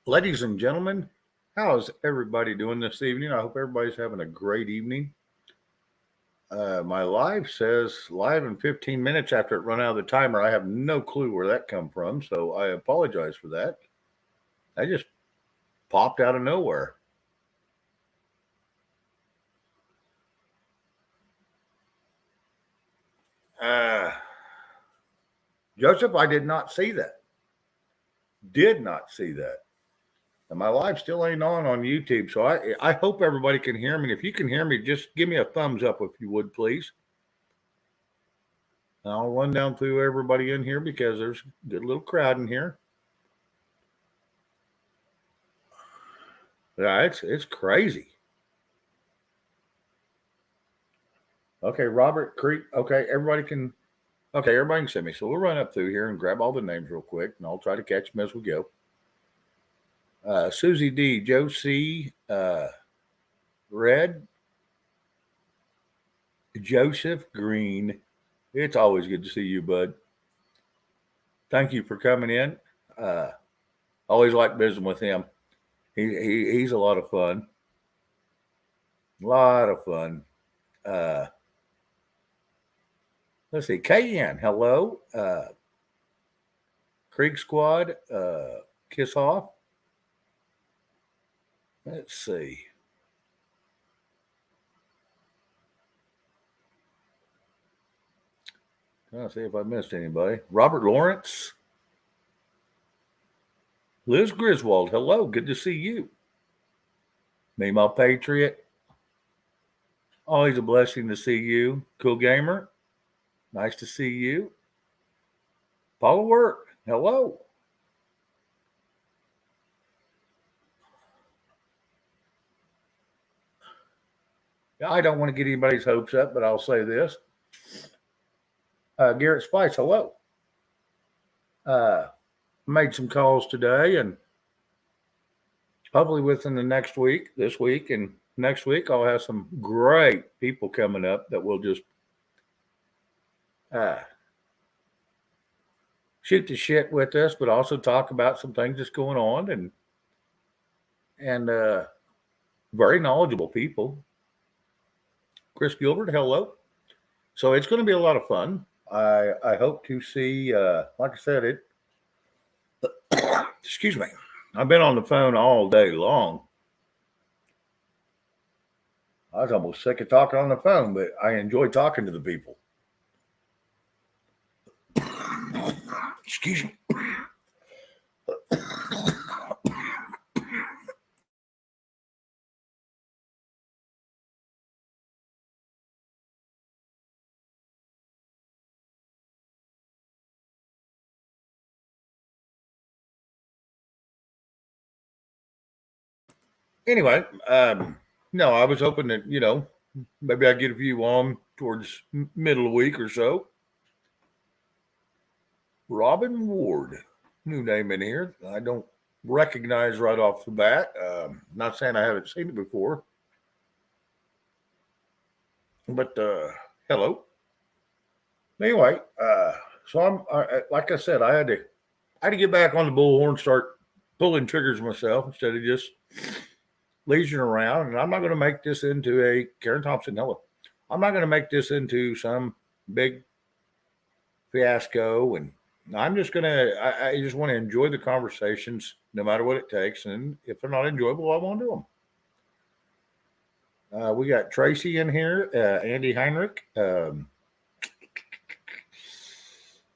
Ladies and gentlemen, how's everybody doing this evening? I hope everybody's having a great evening. My live says live in 15 minutes after it run out of the timer. I have no clue where that come from, so I apologize for that. I just popped out of nowhere. Joseph, I did not see that. Did not see that. And my live still ain't on YouTube, so I hope everybody can hear me. And if you can hear me, just give me a thumbs up if you would, please. I'll run down through everybody in here because there's a good little crowd in here. Yeah, it's crazy. Okay, Robert Creek. Okay, everybody can see me. So we'll run up through here and grab all the names real quick, and I'll try to catch them as we go. Susie D, Joe C, Red, Joseph Green. It's always good to see you, bud. Thank you for coming in. Always like visiting with him. He's a lot of fun. Let's see. KN, hello. Krieg Squad, Kiss Off. Let's see. I'll see if I missed anybody. Robert Lawrence. Liz Griswold, hello. Good to see you. Meemaw Patriot. Always a blessing to see you. Cool Gamer. Nice to see you. Paula Work, hello. I don't want to get anybody's hopes up, but I'll say this. Garrett Spice, hello. Made some calls today, and hopefully within the this week and next week, I'll have some great people coming up that will just shoot the shit with us, but also talk about some things that's going on and very knowledgeable people. Chris Gilbert, hello. So it's going to be a lot of fun. I hope to see, like I said, it. Excuse me. I've been on the phone all day long. I was almost sick of talking on the phone, but I enjoy talking to the people. Excuse me. Anyway, no, I was hoping that, maybe I'd get a few on towards middle of the week or so. Robin Ward, new name in here. I don't recognize right off the bat. Not saying I haven't seen it before. But hello. Anyway, so I'm like I said, I had to get back on the bullhorn, start pulling triggers myself instead of just leisure around. And I'm not going to make this into a Karen Thompson. Hello. I'm not going to make this into some big fiasco. And I'm just going to, I just want to enjoy the conversations no matter what it takes. And if they're not enjoyable, I won't do them. We got Tracy in here, Andy Heinrich.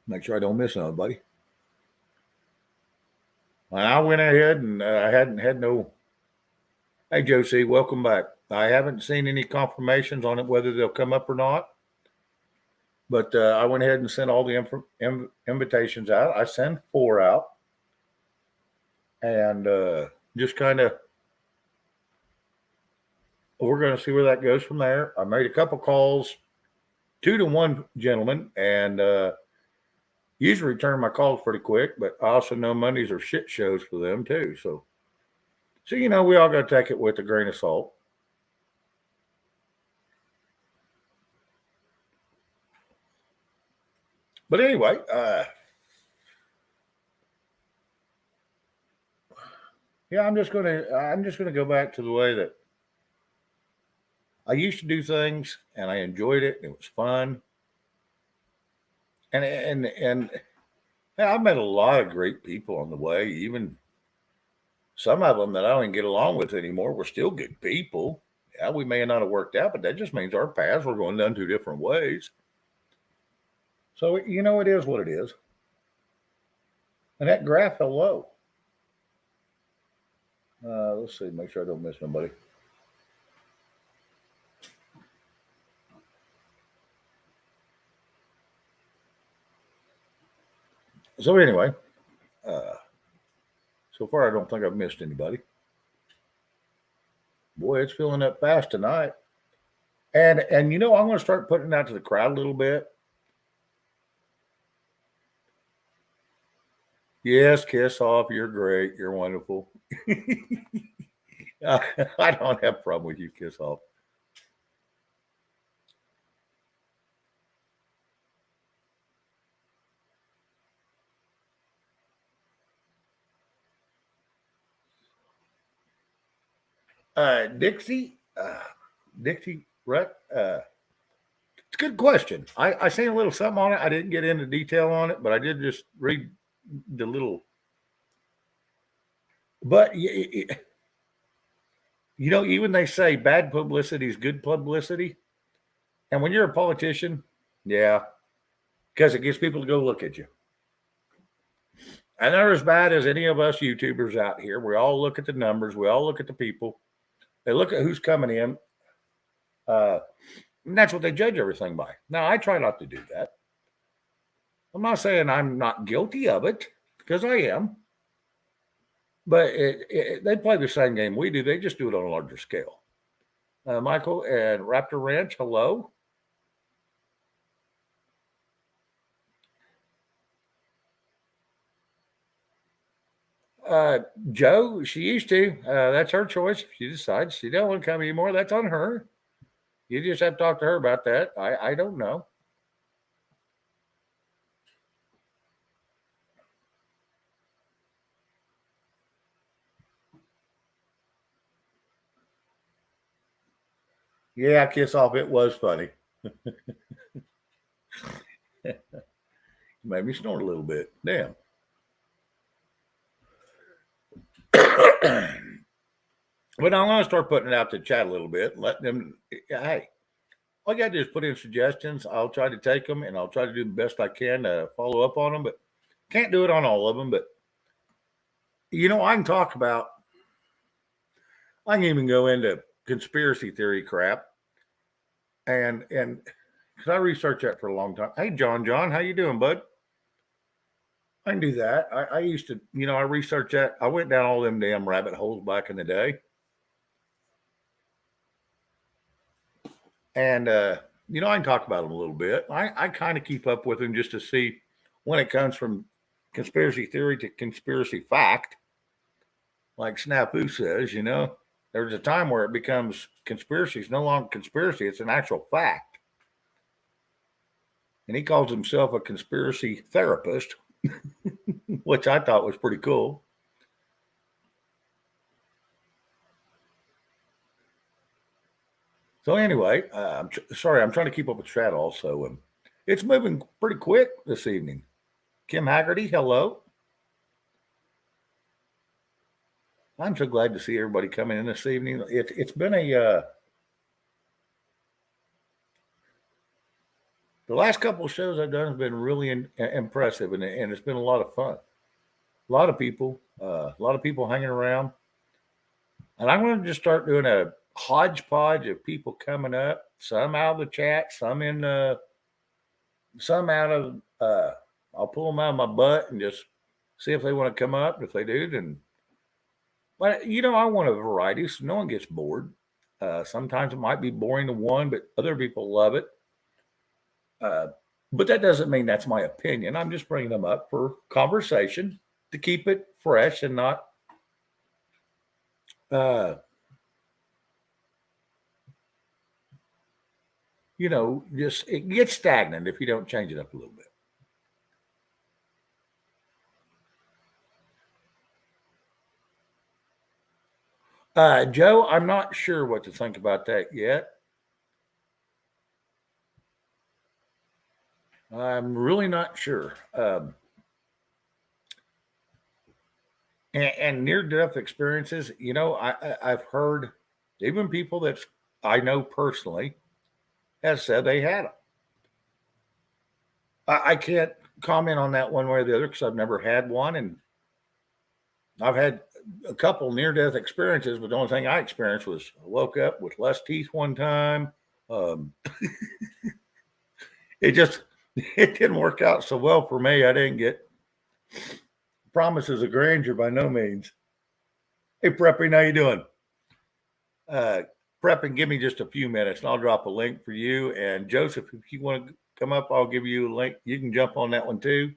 Make sure I don't miss nobody. And I went ahead and I hadn't had no. Hey, Josie, welcome back. I haven't seen any confirmations on it, whether they'll come up or not. But I went ahead and sent all the invitations out. I sent 4 out. And just kind of, we're going to see where that goes from there. I made a couple calls, 2 to 1 gentleman, and usually return my calls pretty quick, but I also know Mondays are shit shows for them too. So we all got to take it with a grain of salt. But anyway, Yeah, I'm just gonna go back to the way that I used to do things, and I enjoyed it. And it was fun, and yeah, I've met a lot of great people on the way. Even some of them that I don't even get along with anymore were still good people. Yeah, we may not have worked out, but that just means our paths were going down two different ways. So it is what it is. And that graph, hello. Let's see, make sure I don't miss nobody. So anyway, uh, so far I don't think I've missed anybody. Boy, it's filling up fast tonight. And I'm going to start putting it out to the crowd a little bit. Yes, kiss off. You're great. You're wonderful. I don't have a problem with you, kiss off. Dixie, Rut. It's a good question. I seen a little something on it. I didn't get into detail on it, but I did just read the little. But even they say bad publicity is good publicity, and when you're a politician, yeah, because it gets people to go look at you. And they're as bad as any of us YouTubers out here. We all look at the numbers. We all look at the people. They look at who's coming in. And that's what they judge everything by. Now, I try not to do that. I'm not saying I'm not guilty of it, because I am. But they play the same game we do. They just do it on a larger scale. Michael and Raptor Ranch, hello. Joe, she used to. That's her choice. If she decides she don't want to come anymore, that's on her. You just have to talk to her about that. I don't know. Yeah, kiss off. It was funny. Made me snort a little bit. Damn. But I'm going to start putting it out to chat a little bit, let them. Hey, all you got to do is put in suggestions. I'll try to take them, and I'll try to do the best I can to follow up on them. But can't do it on all of them. But I can talk about. I can even go into conspiracy theory crap, and because I researched that for a long time. Hey, John, how you doing, bud? I can do that. I used to, I researched that. I went down all them damn rabbit holes back in the day. And, I can talk about them a little bit. I kind of keep up with them just to see when it comes from conspiracy theory to conspiracy fact. Like Snafu says, there's a time where it becomes conspiracy. It's no longer conspiracy, it's an actual fact. And he calls himself a conspiracy therapist, which I thought was pretty cool. So anyway, sorry, I'm trying to keep up with chat also. And it's moving pretty quick this evening. Kim Haggerty, hello. I'm so glad to see everybody coming in this evening. It's been the last couple of shows I've done have been really impressive, and it's been a lot of fun. A lot of people hanging around. And I'm going to just start doing a hodgepodge of people coming up, some out of the chat, some some out of, I'll pull them out of my butt and just see if they want to come up. If they do, then, but I want a variety so no one gets bored. Sometimes it might be boring to one, but other people love it. But that doesn't mean that's my opinion. I'm just bringing them up for conversation to keep it fresh and not, just it gets stagnant if you don't change it up a little bit. Joe, I'm not sure what to think about that yet. I'm really not sure. And near death experiences, I've heard even people that I know personally has said they had them. I can't comment on that one way or the other because I've never had one, and I've had a couple near death experiences, but the only thing I experienced was I woke up with less teeth one time. Um, it just it didn't work out so well for me. I didn't get promises of grandeur by no means. Hey, Preppy, how you doing? Uh, Prepping, give me just a few minutes, and I'll drop a link for you. And Joseph, if you want to come up, I'll give you a link. You can jump on that one too.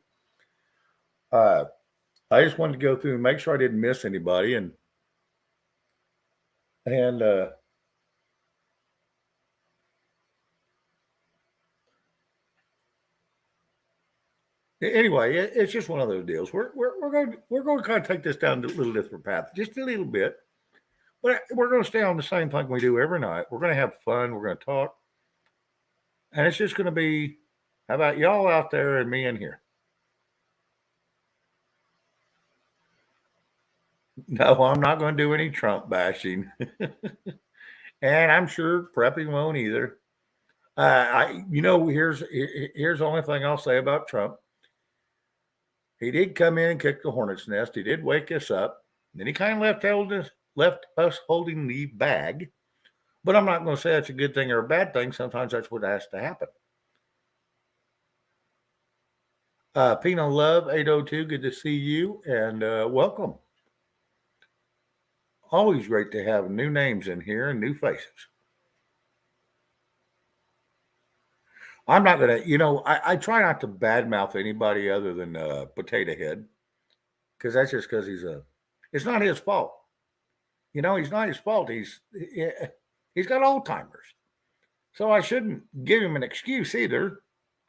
Uh, I just wanted to go through and make sure I didn't miss anybody, and anyway, it's just one of those deals. We're going to kind of take this down to a little different path, just a little bit. But we're going to stay on the same thing we do every night. We're going to have fun. We're going to talk, and it's just going to be. How about y'all out there and me in here? No, I'm not going to do any Trump bashing, and I'm sure Preppy won't either. Here's the only thing I'll say about Trump. He did come in and kick the hornet's nest. He did wake us up. Then he kind of left us holding the bag. But I'm not going to say that's a good thing or a bad thing. Sometimes that's what has to happen. Pino Love 802, good to see you and welcome. Always great to have new names in here and new faces. I'm not going to, I try not to badmouth anybody other than Potato Head because that's just because it's not his fault. He's not his fault. He's got Alzheimer's. So I shouldn't give him an excuse either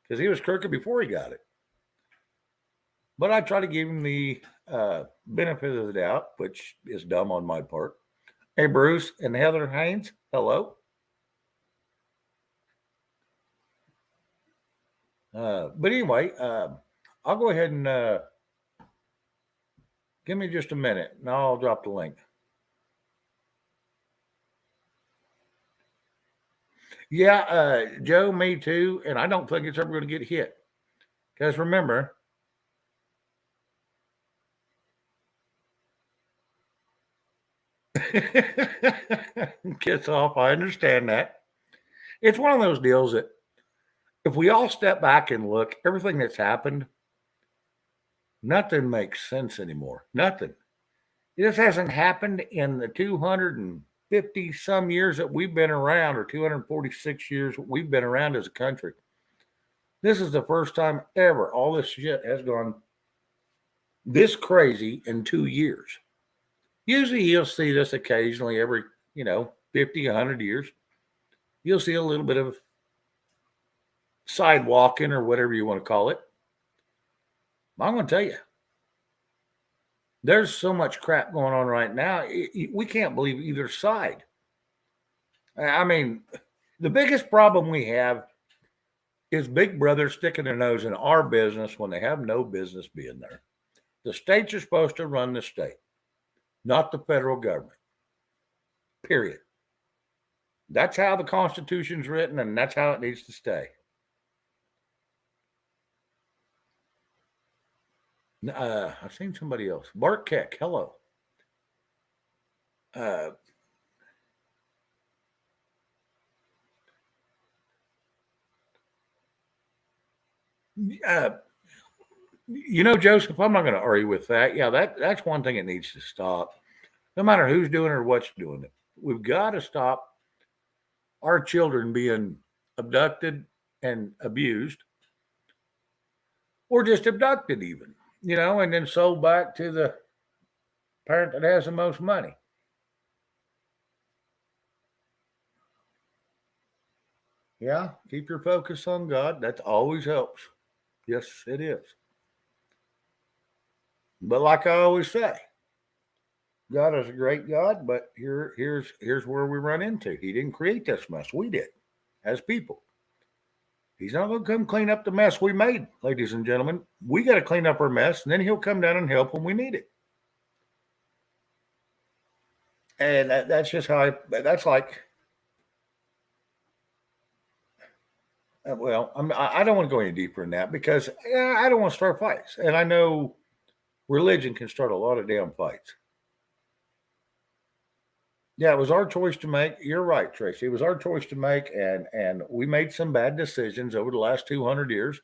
because he was crooked before he got it. But I try to give him the benefit of the doubt, which is dumb on my part. Hey, Bruce and Heather Haynes, hello. But anyway, I'll go ahead and give me just a minute and I'll drop the link. Yeah, Joe, me too. And I don't think it's ever going to get hit. Because remember, gets off. I understand that. It's one of those deals that if we all step back and look, everything that's happened, nothing makes sense anymore. Nothing. This hasn't happened in the 250 some years that we've been around, or 246 years that we've been around as a country. This is the first time ever all this shit has gone this crazy in 2 years. Usually you'll see this occasionally every, 50, 100 years. You'll see a little bit of sidewalking or whatever you want to call it. I'm going to tell you, there's so much crap going on right now. We can't believe either side. I mean, the biggest problem we have is Big Brother sticking their nose in our business when they have no business being there. The states are supposed to run the state, not the federal government. Period. That's how the Constitution's written, and that's how it needs to stay. I've seen somebody else. Bart Keck, hello. Joseph, I'm not going to argue with that. Yeah, that's one thing that needs to stop. No matter who's doing it or what's doing it, we've got to stop our children being abducted and abused, or just abducted, even, and then sold back to the parent that has the most money. Yeah, keep your focus on God. That always helps. Yes, it is. But like I always say, God is a great God, but here's where we run into. He didn't create this mess. We did, as people. He's not going to come clean up the mess we made, ladies and gentlemen. We got to clean up our mess, and then he'll come down and help when we need it. And that's just how that's like. Well, I don't want to go any deeper in that because I don't want to start fights. And I know religion can start a lot of damn fights. Yeah, it was our choice to make. You're right, Tracy. It was our choice to make, and we made some bad decisions over the last 200 years.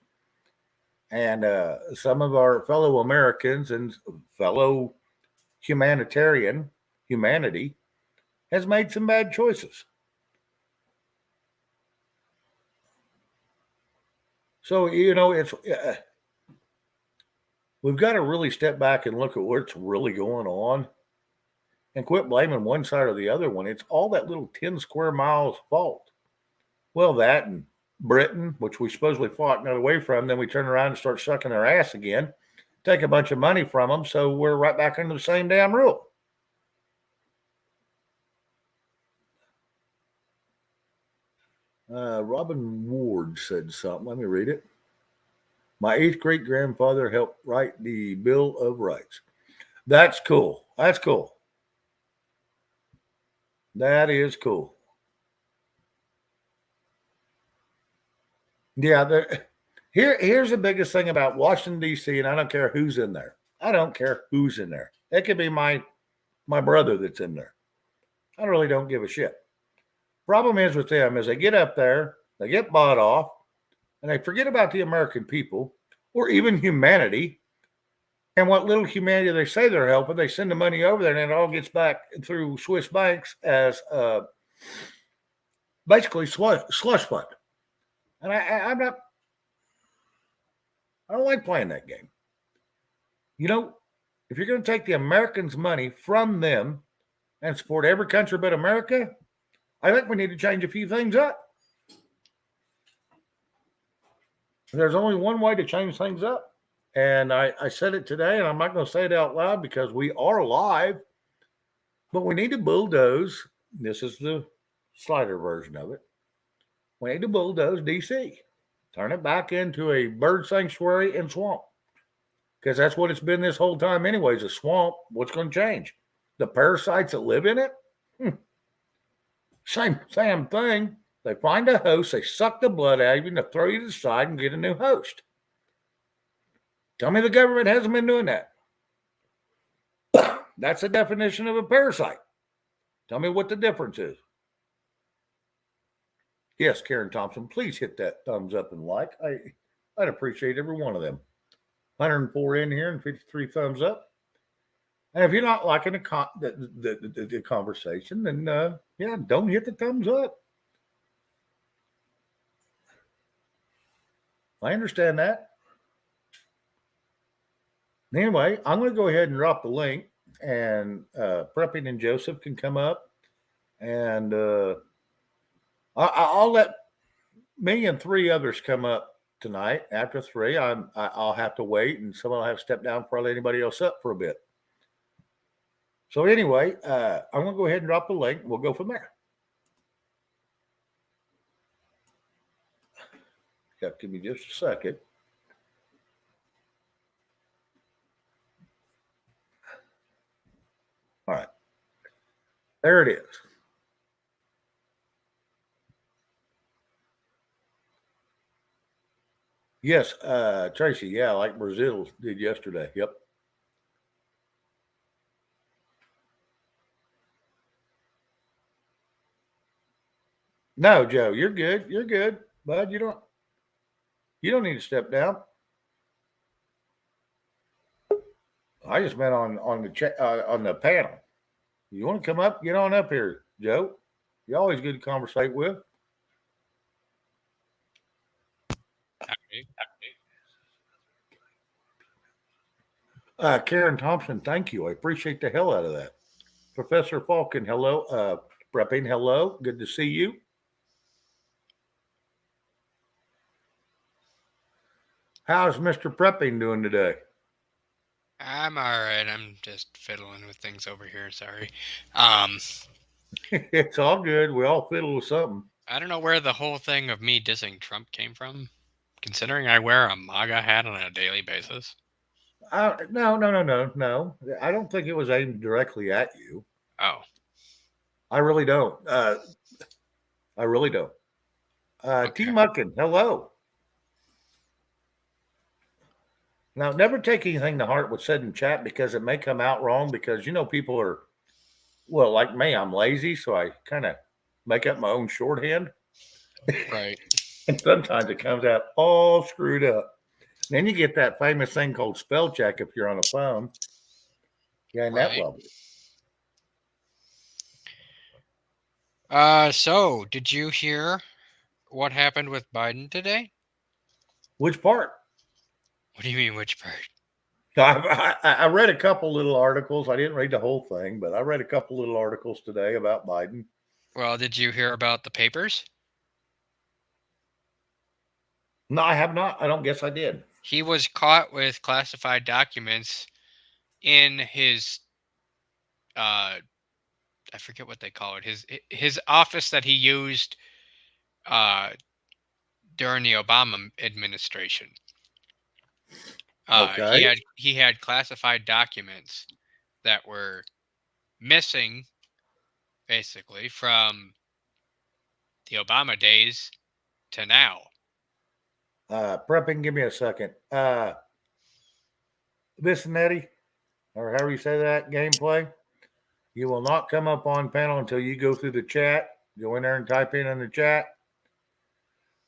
And some of our fellow Americans and fellow humanity has made some bad choices. So it's we've got to really step back and look at what's really going on, and quit blaming one side or the other one. It's all that little 10 square miles fault. Well, that and Britain, which we supposedly fought and got away from, then we turn around and start sucking their ass again, take a bunch of money from them, so we're right back into the same damn rule. Robin Ward said something. Let me read it. My 8th great grandfather helped write the Bill of Rights. That's cool. That's cool. That is cool. Yeah, here's the biggest thing about Washington, D.C., and I don't care who's in there. I don't care who's in there. It could be my brother that's in there. I really don't give a shit. Problem is with them is they get up there, they get bought off, and they forget about the American people or even humanity. And what little humanity they say they're helping, they send the money over there, and it all gets back through Swiss banks as basically slush fund. And I don't like playing that game. If you're going to take the Americans' money from them and support every country but America, I think we need to change a few things up. There's only one way to change things up. And I said it today, and I'm not going to say it out loud because we are live, but we need to bulldoze. This is the slider version of it. We need to bulldoze DC, turn it back into a bird sanctuary and swamp, because that's what it's been this whole time anyways, a swamp. What's going to change? The parasites that live in it? Same thing. They find a host, they suck the blood out of you, and they throw you to the side and get a new host. Tell me the government hasn't been doing that. That's the definition of a parasite. Tell me what the difference is. Yes, Karen Thompson, please hit that thumbs up and like. I'd appreciate every one of them. 104 in here and 53 thumbs up. And if you're not liking the conversation, then don't hit the thumbs up. I understand that. Anyway, I'm going to go ahead and drop the link, and Prepping and Joseph can come up, and I'll let me and 3 others come up tonight. After 3, I'll have to wait, and someone will have to step down before I let anybody else up for a bit. So anyway, I'm going to go ahead and drop the link. We'll go from there. Give me just a second. All right. There it is. Yes, Tracy. Yeah, like Brazil did yesterday. Yep. No, Joe, you're good. You're good, bud. You don't need to step down. I just meant on the panel. You want to come up? Get on up here, Joe. You're always good to conversate with. Karen Thompson, thank you. I appreciate the hell out of that. Professor Falcon, hello. Prepping, hello. Good to see you. How's Mr. Prepping doing today? I'm alright. I'm just fiddling with things over here. Sorry. Um, It's all good. We all fiddle with something. I don't know where the whole thing of me dissing Trump came from, considering I wear a MAGA hat on a daily basis. No, no, no, no, no. I don't think it was aimed directly at you. Oh, I really don't. I really don't. T. okay. Muckin, hello. Now, never take anything to heart what's said in chat because it may come out wrong because, people are, well, like me, I'm lazy. So I kind of make up my own shorthand. Right. And sometimes it comes out all screwed up. Then you get that famous thing called spell check if you're on a phone. Yeah, and that Right. level. So did you hear what happened with Biden today? Which part? What do you mean, which part? I read a couple little articles. I didn't read the whole thing, but I read a couple little articles today about Biden. Well, did you hear about the papers? No, I have not. I don't guess I did. He was caught with classified documents in his uh I forget what they call it. His office that he used uh during the Obama administration. Okay. He had classified documents that were missing basically from the Obama days to now. Prepping, give me a second. Vicinity, or however you say that, gameplay. You will not come up on panel until you go through the chat. Go in there and type in the chat.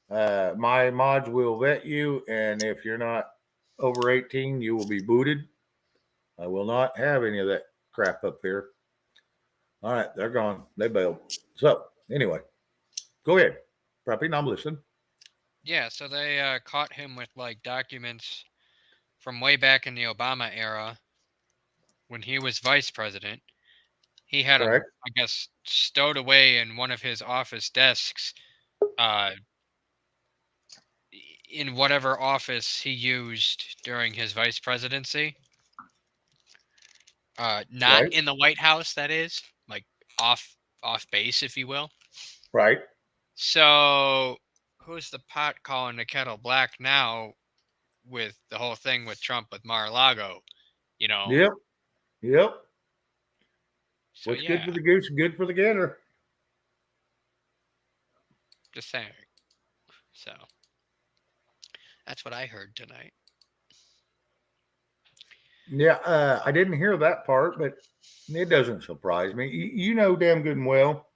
My mods will vet you, and if you're not over 18, you will be booted. I will not have any of that crap up here. All right, they're gone. They bailed. So, anyway, go ahead. Prepping, I'm listening. Yeah, so they caught him with like documents from way back in the Obama era when he was vice president. He had them, Correct. I guess, stowed away in one of his office desks, uh, in whatever office he used during his vice presidency. Not Right. in the White House, that is, like off base, if you will. Right. So, who's the pot calling the kettle black now with the whole thing with Trump with Mar-a-Lago? You know. Yep. Yep. So What's good yeah, for the goose is good for the gander. just saying. So that's what I heard tonight. Yeah. I didn't hear that part, but it doesn't surprise me. You know damn good and well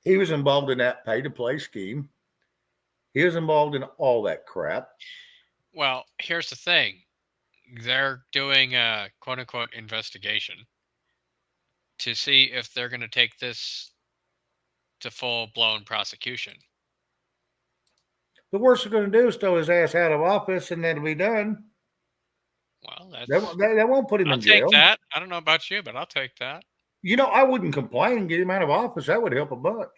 he was involved in that pay to play scheme. He was involved in all that crap. Well, here's the thing. They're doing a quote unquote investigation to see if they're going to take this to full blown prosecution. The worst they're going to do is throw his ass out of office, and that'll be done. Well, They won't put him I'll in take jail. that. I don't know about you, but I'll take that. I wouldn't complain and get him out of office. That would help a bunch.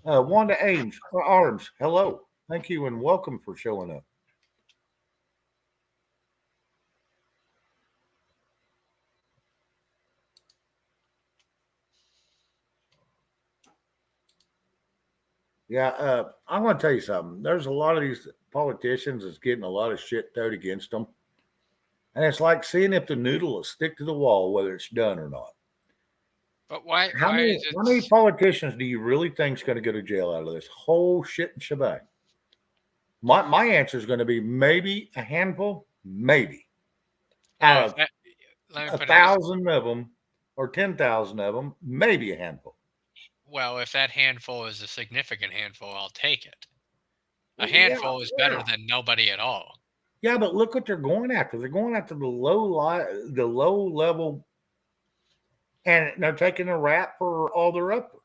Wanda Ames, Arms, hello. Thank you and welcome for showing up. Yeah, I want to tell you something. There's a lot of these politicians that's getting a lot of shit towed against them. And it's like seeing if the noodle will stick to the wall, whether it's done or not. But why? How Why many is how many it? politicians do you really think is going to go to jail out of this whole shit and shebang? My answer is going to be maybe a handful, maybe Well, out if of that, let me a put it this. thousand of them or 10,000 of them, maybe a handful. Well, if that handful is a significant handful, I'll take it. A Yeah, handful is better yeah, than nobody at all. yeah. But look what they're going after. They're going after the low level, and they're taking a rap for all their uppers.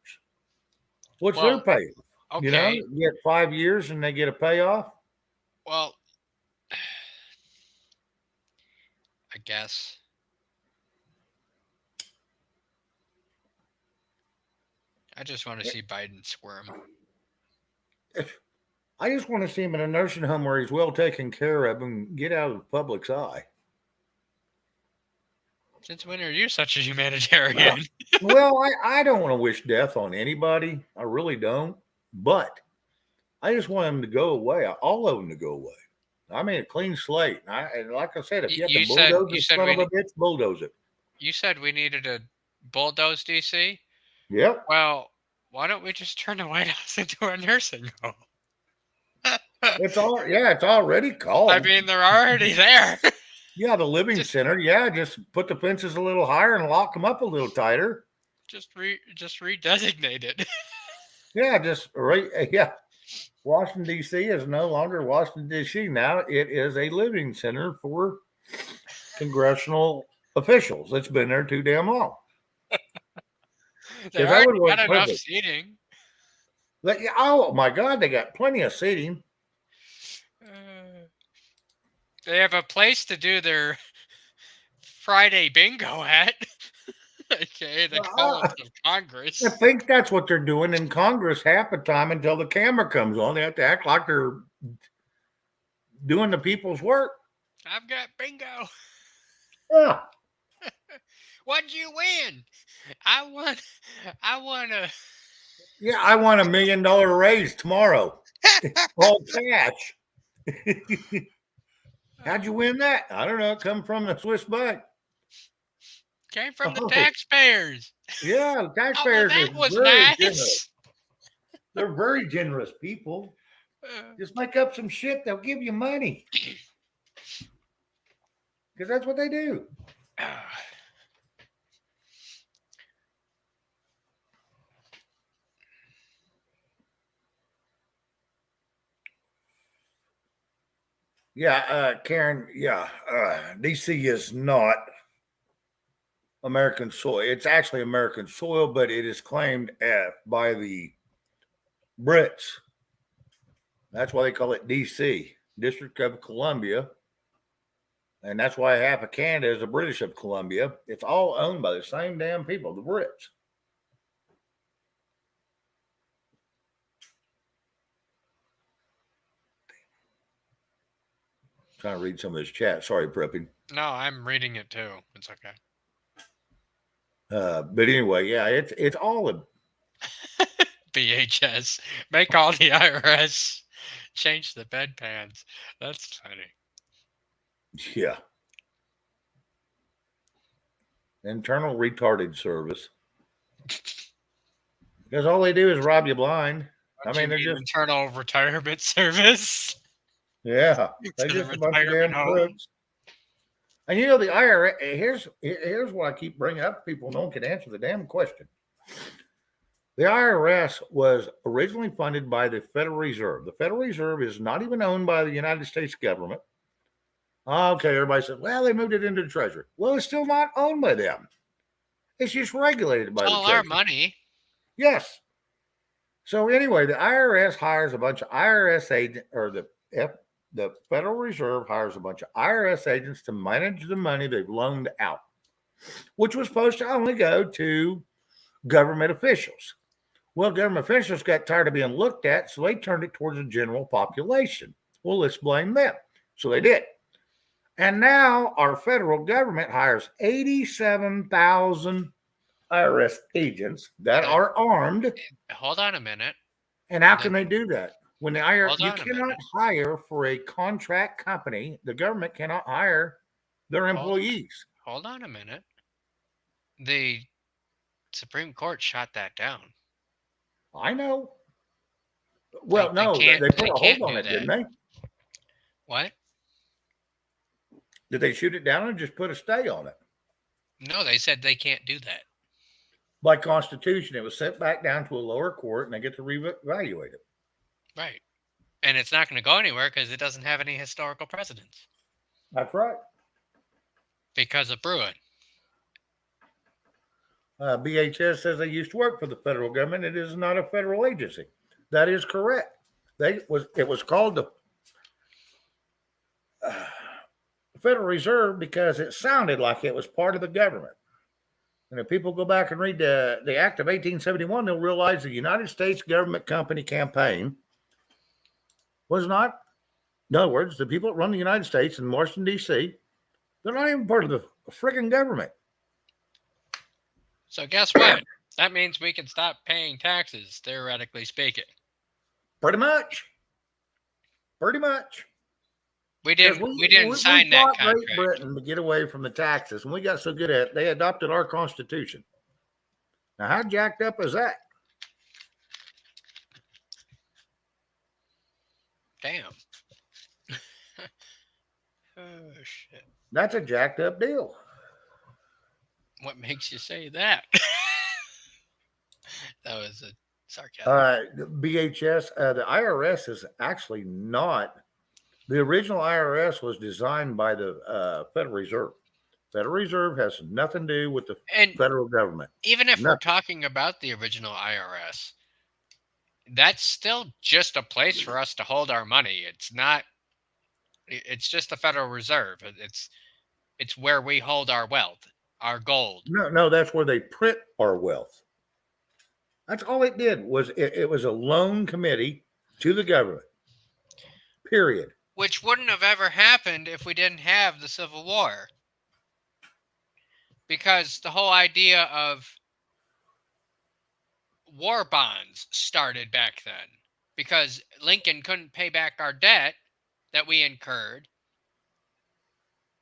What's their Well, payoff? okay. You get 5 years and they get a payoff. Well, I guess. I just want to see Biden squirm. I just want to see him in a nursing home where he's well taken care of and get out of the public's eye. Since when are you such a humanitarian? Well, I don't want to wish death on anybody. I really don't. But I just want them to go away. All of them to go away. I mean, a clean slate. And like I said, if you have to You said bulldoze the son of a bitch, bulldoze it. you said we needed a bulldoze DC. Yep. Well, why don't we just turn the White House into a nursing home? It's already called. I mean, they're already there. Yeah, the living center. Yeah, just put the fences a little higher and lock them up a little tighter. Just redesignate it. Yeah, yeah. Washington D.C. is no longer Washington D.C. Now it is a living center for congressional officials. It's been there too damn long. They already got enough seating. Oh my God, they got plenty of seating. They have a place to do their Friday bingo at. Okay, the halls of Congress. I think that's what they're doing in Congress half the time until the camera comes on. They have to act like they're doing the people's work. I've got bingo. Yeah. What'd you win? I won a. Yeah, I want $1 million raise tomorrow. All cash. How'd you win that? I don't know. It come from the Swiss bank. Came from the taxpayers. Yeah, the taxpayers that was very nice. generous. They're very generous people. Just make up some shit, they'll give you money. Because that's what they do. Yeah, Karen, DC is not American soil. It's actually American soil, but it is claimed by the Brits. That's why they call it DC, District of Columbia. And that's why half of Canada is the British of Columbia. It's all owned by the same damn people, the Brits. Trying to read some of this chat. Sorry, prepping. No, I'm reading it too. It's okay. But anyway, yeah, it's all a VHS. Make all the IRS change the bedpans. That's funny. Yeah. Internal retarded service. Because all they do is rob you blind. I mean, they're just internal retirement service. Yeah, they just a bunch of damn crooks. And you know the IRS. Here's what I keep bringing up. People no one can answer the damn question. The IRS was originally funded by the Federal Reserve. The Federal Reserve is not even owned by the United States government. Okay, everybody says, well, they moved it into the Treasury. Well, it's still not owned by them. It's just regulated by the Treasury. All our money. Yes. So anyway, the IRS hires a bunch of IRS agents, or the Federal Reserve hires a bunch of IRS agents to manage the money they've loaned out, which was supposed to only go to government officials. Well, government officials got tired of being looked at, so they turned it towards the general population. Well, let's blame them. So they did. And now our federal government hires 87,000 IRS agents that are armed. Hold on a minute. And how can they do that? When the IRS, you cannot hire for a contract company. The government cannot hire their employees. Hold on a minute. The Supreme Court shot that down. I know. Well, no, they put a hold on it, didn't they? What? Did they shoot it down or just put a stay on it? No, they said they can't do that. By Constitution, it was sent back down to a lower court and they get to reevaluate it. Right. And it's not going to go anywhere because it doesn't have any historical precedence. That's right. Because of Bruin. BHS says they used to work for the federal government. It is not a federal agency. That is correct. It was called the Federal Reserve because it sounded like it was part of the government. And if people go back and read the Act of 1871, they'll realize the United States government company campaign was not, in other words, the people that run the United States in Washington, D.C., they're not even part of the friggin' government. So guess what? That means we can stop paying taxes, theoretically speaking. Pretty much. Pretty much. We Because didn't we sign that fought Great contract. Britain to get away from the taxes, and we got so good at it, they adopted our Constitution. Now, how jacked up is that? Damn. Oh shit. That's a jacked up deal. What makes you say that? That was a sarcasm. BHS, the IRS is actually not. The original IRS was designed by the Federal Reserve. Federal Reserve has nothing to do with the And federal government. even if we're Nothing. talking about the original IRS, that's still just a place for us to hold our money. It's not. It's just the Federal Reserve. It's where we hold our wealth, our gold. No, that's where they print our wealth. That's all it did. It was a loan committee to the government. Period. Which wouldn't have ever happened if we didn't have the Civil War. Because the whole idea of war bonds started back then. Because Lincoln couldn't pay back our debt that we incurred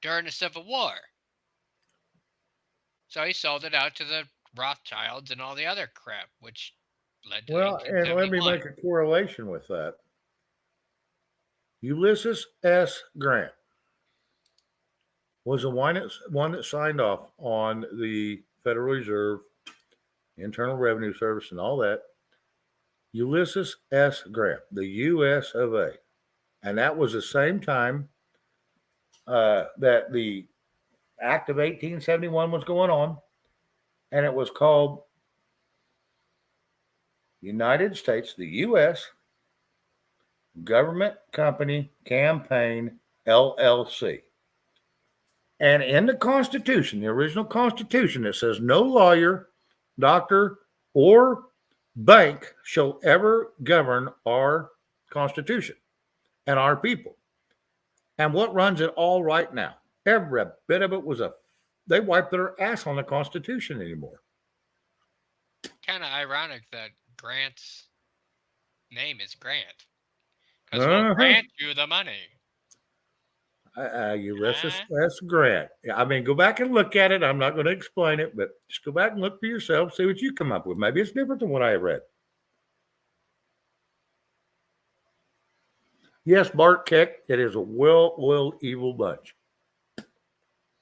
during the Civil War. So he sold it out to the Rothschilds and all the other crap, which led to Well, and let me 1871. make a correlation with that. Ulysses S. Grant was the one that signed off on the Federal Reserve, Internal Revenue Service, and all that. Ulysses S. Grant, the U.S. of A. And that was the same time that the Act of 1871 was going on, and it was called United States, the U.S. Government Company Campaign LLC. And in the Constitution, the original Constitution, it says no lawyer, doctor, or bank shall ever govern our Constitution and our people. And what runs it all right now? Every bit of it was they wiped their ass on the Constitution anymore. Kind of ironic that Grant's name is Grant. Because we'll grant you the money. Ulysses S. Grant. I mean, go back and look at it. I'm not going to explain it, but just go back and look for yourself, see what you come up with. Maybe it's different than what I read. Yes, Bart Keck, it is a well-oiled evil bunch.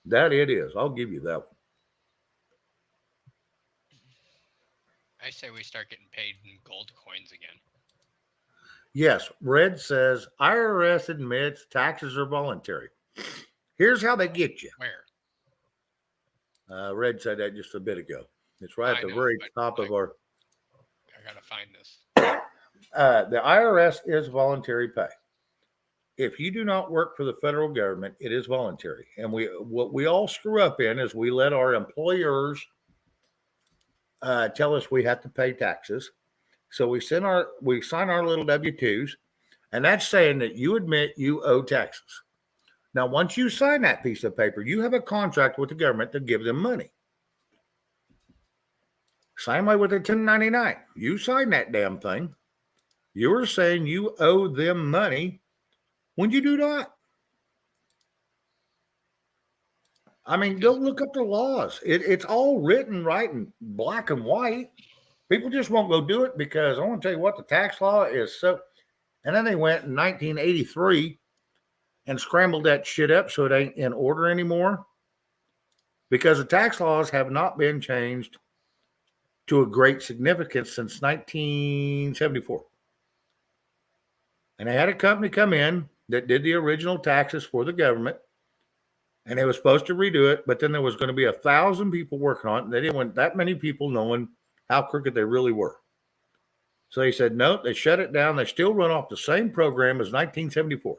That it is. I'll give you that one. I say we start getting paid in gold coins again. Yes, Red says IRS admits taxes are voluntary. Here's how they get you. Where? Red said that just a bit ago. It's right at the very top of our. I gotta find this. The IRS is voluntary pay. If you do not work for the federal government, it is voluntary. And what we all screw up in is we let our employers tell us we have to pay taxes. So we sign our little W-2s, and that's saying that you admit you owe taxes. Now, once you sign that piece of paper, you have a contract with the government to give them money. Same way with the 1099. You sign that damn thing. You're saying you owe them money when you do not. I mean, go look up the laws. It's all written right in black and white. People just won't go do it because I want to tell you what, the tax law is so. And then they went in 1983 and scrambled that shit up so it ain't in order anymore because the tax laws have not been changed to a great significance since 1974. And they had a company come in that did the original taxes for the government, and they were supposed to redo it, but then there was going to be 1,000 people working on it, and they didn't want that many people knowing how crooked they really were. So they said, no, they shut it down. They still run off the same program as 1974.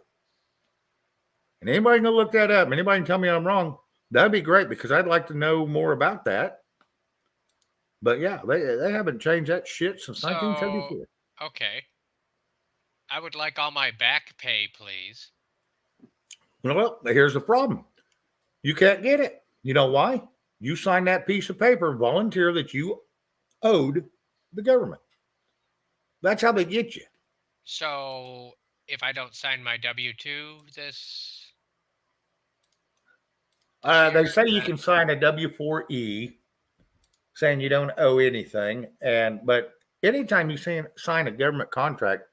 And anybody can go look that up. Anybody can tell me I'm wrong. That'd be great because I'd like to know more about that. But yeah, they haven't changed that shit since 1974. Okay. I would like all my back pay, please. Well, here's the problem. You can't get it. You know why? You signed that piece of paper, volunteer that you owed the government. That's how they get you. So if I don't sign my W-2 this year, They say you then can sign a W-4E saying you don't owe anything, but anytime you sign a government contract,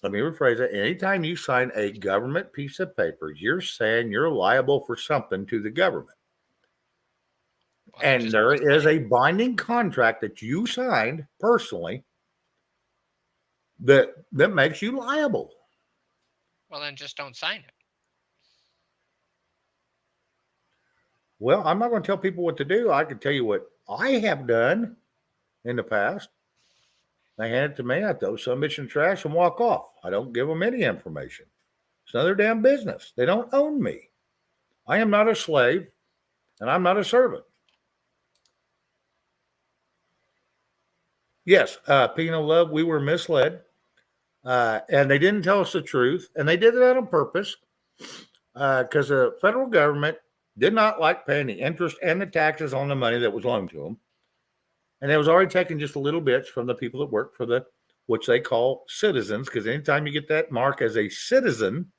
let me rephrase it. Anytime you sign a government piece of paper, you're saying you're liable for something to the government. well, then And just there don't is sign a it. binding contract that you signed personally that makes you liable. Well, then just don't sign it. Well, I'm not going to tell people what to do. I can tell you what I have done in the past. They hand it to me. I throw some bitch in the trash and walk off. I don't give them any information. It's none of their damn business. They don't own me. I am not a slave, and I'm not a servant. Yes, penal love, we were misled, and they didn't tell us the truth, and they did that on purpose because the federal government did not like paying the interest and the taxes on the money that was loaned to them, and it was already taking just a little bits from the people that work for the which they call citizens. Because anytime you get that mark as a citizen,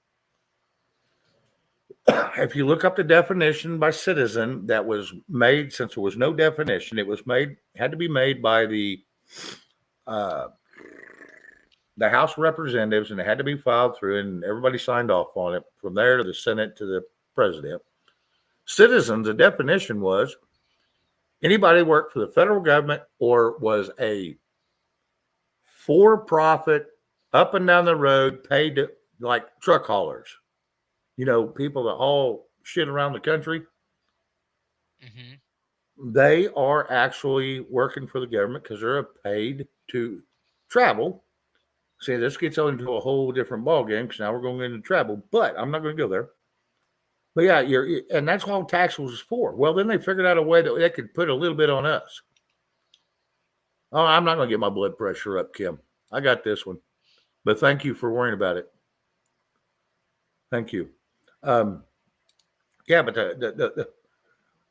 if you look up the definition by citizen that was made, since there was no definition, it was made had to be made by uh, the House of Representatives, and it had to be filed through, and everybody signed off on it. From there to the Senate to the president. Citizens, the definition was anybody who worked for the federal government or was a for-profit, up and down the road, paid to, like truck haulers. You know, people that haul shit around the country. They are actually working for the government because they're paid to travel. See, this gets into a whole different ballgame because now we're going into travel, but I'm not going to go there. But yeah, and that's all tax was for. Well, then they figured out a way that they could put a little bit on us. Oh, I'm not going to get my blood pressure up, Kim. I got this one. But thank you for worrying about it. Thank you. Yeah, but the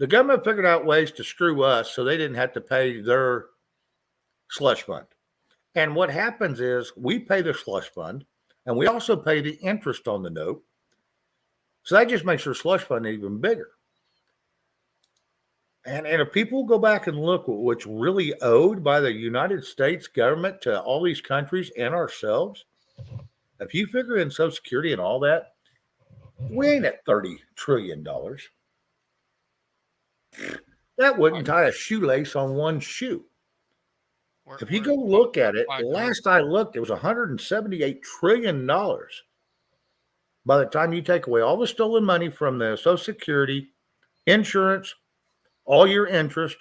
government figured out ways to screw us so they didn't have to pay their slush fund. And what happens is we pay the slush fund, and we also pay the interest on the note. So that just makes their slush fund even bigger. And if people go back and look at what's really owed by the United States government to all these countries and ourselves, if you figure in Social Security and all that, we ain't at $30 trillion. That wouldn't tie a shoelace on one shoe. If you go look at it, last I looked, it was $178 trillion. By the time you take away all the stolen money from the Social Security, insurance, all your interest,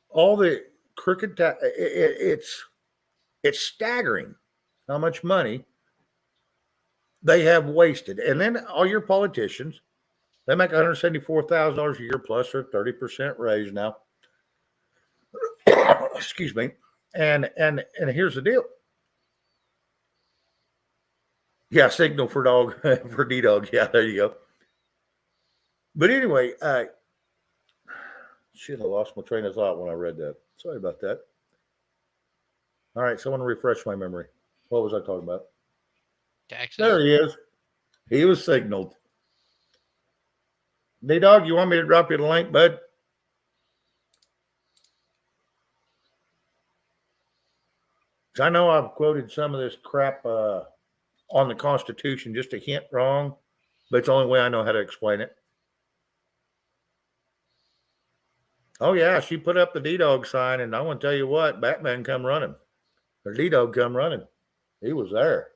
all the crooked tax, it's staggering how much money they have wasted. And then all your politicians, they make $174,000 a year plus their 30% raise now. Excuse me. And here's the deal. Yeah, signal for dog for D dog. Yeah, there you go. But anyway, shit, I lost my train of thought when I read that. Sorry about that. All right, so I want to refresh my memory. What was I talking about? Taxes. There he is. He was signaled. D dog, you want me to drop you the link, bud? I know I've quoted some of this crap on the Constitution just a hint wrong, but it's the only way I know how to explain it. Oh, yeah, she put up the D-Dog sign, and I want to tell you what, Batman come running. Or D-Dog come running. He was there.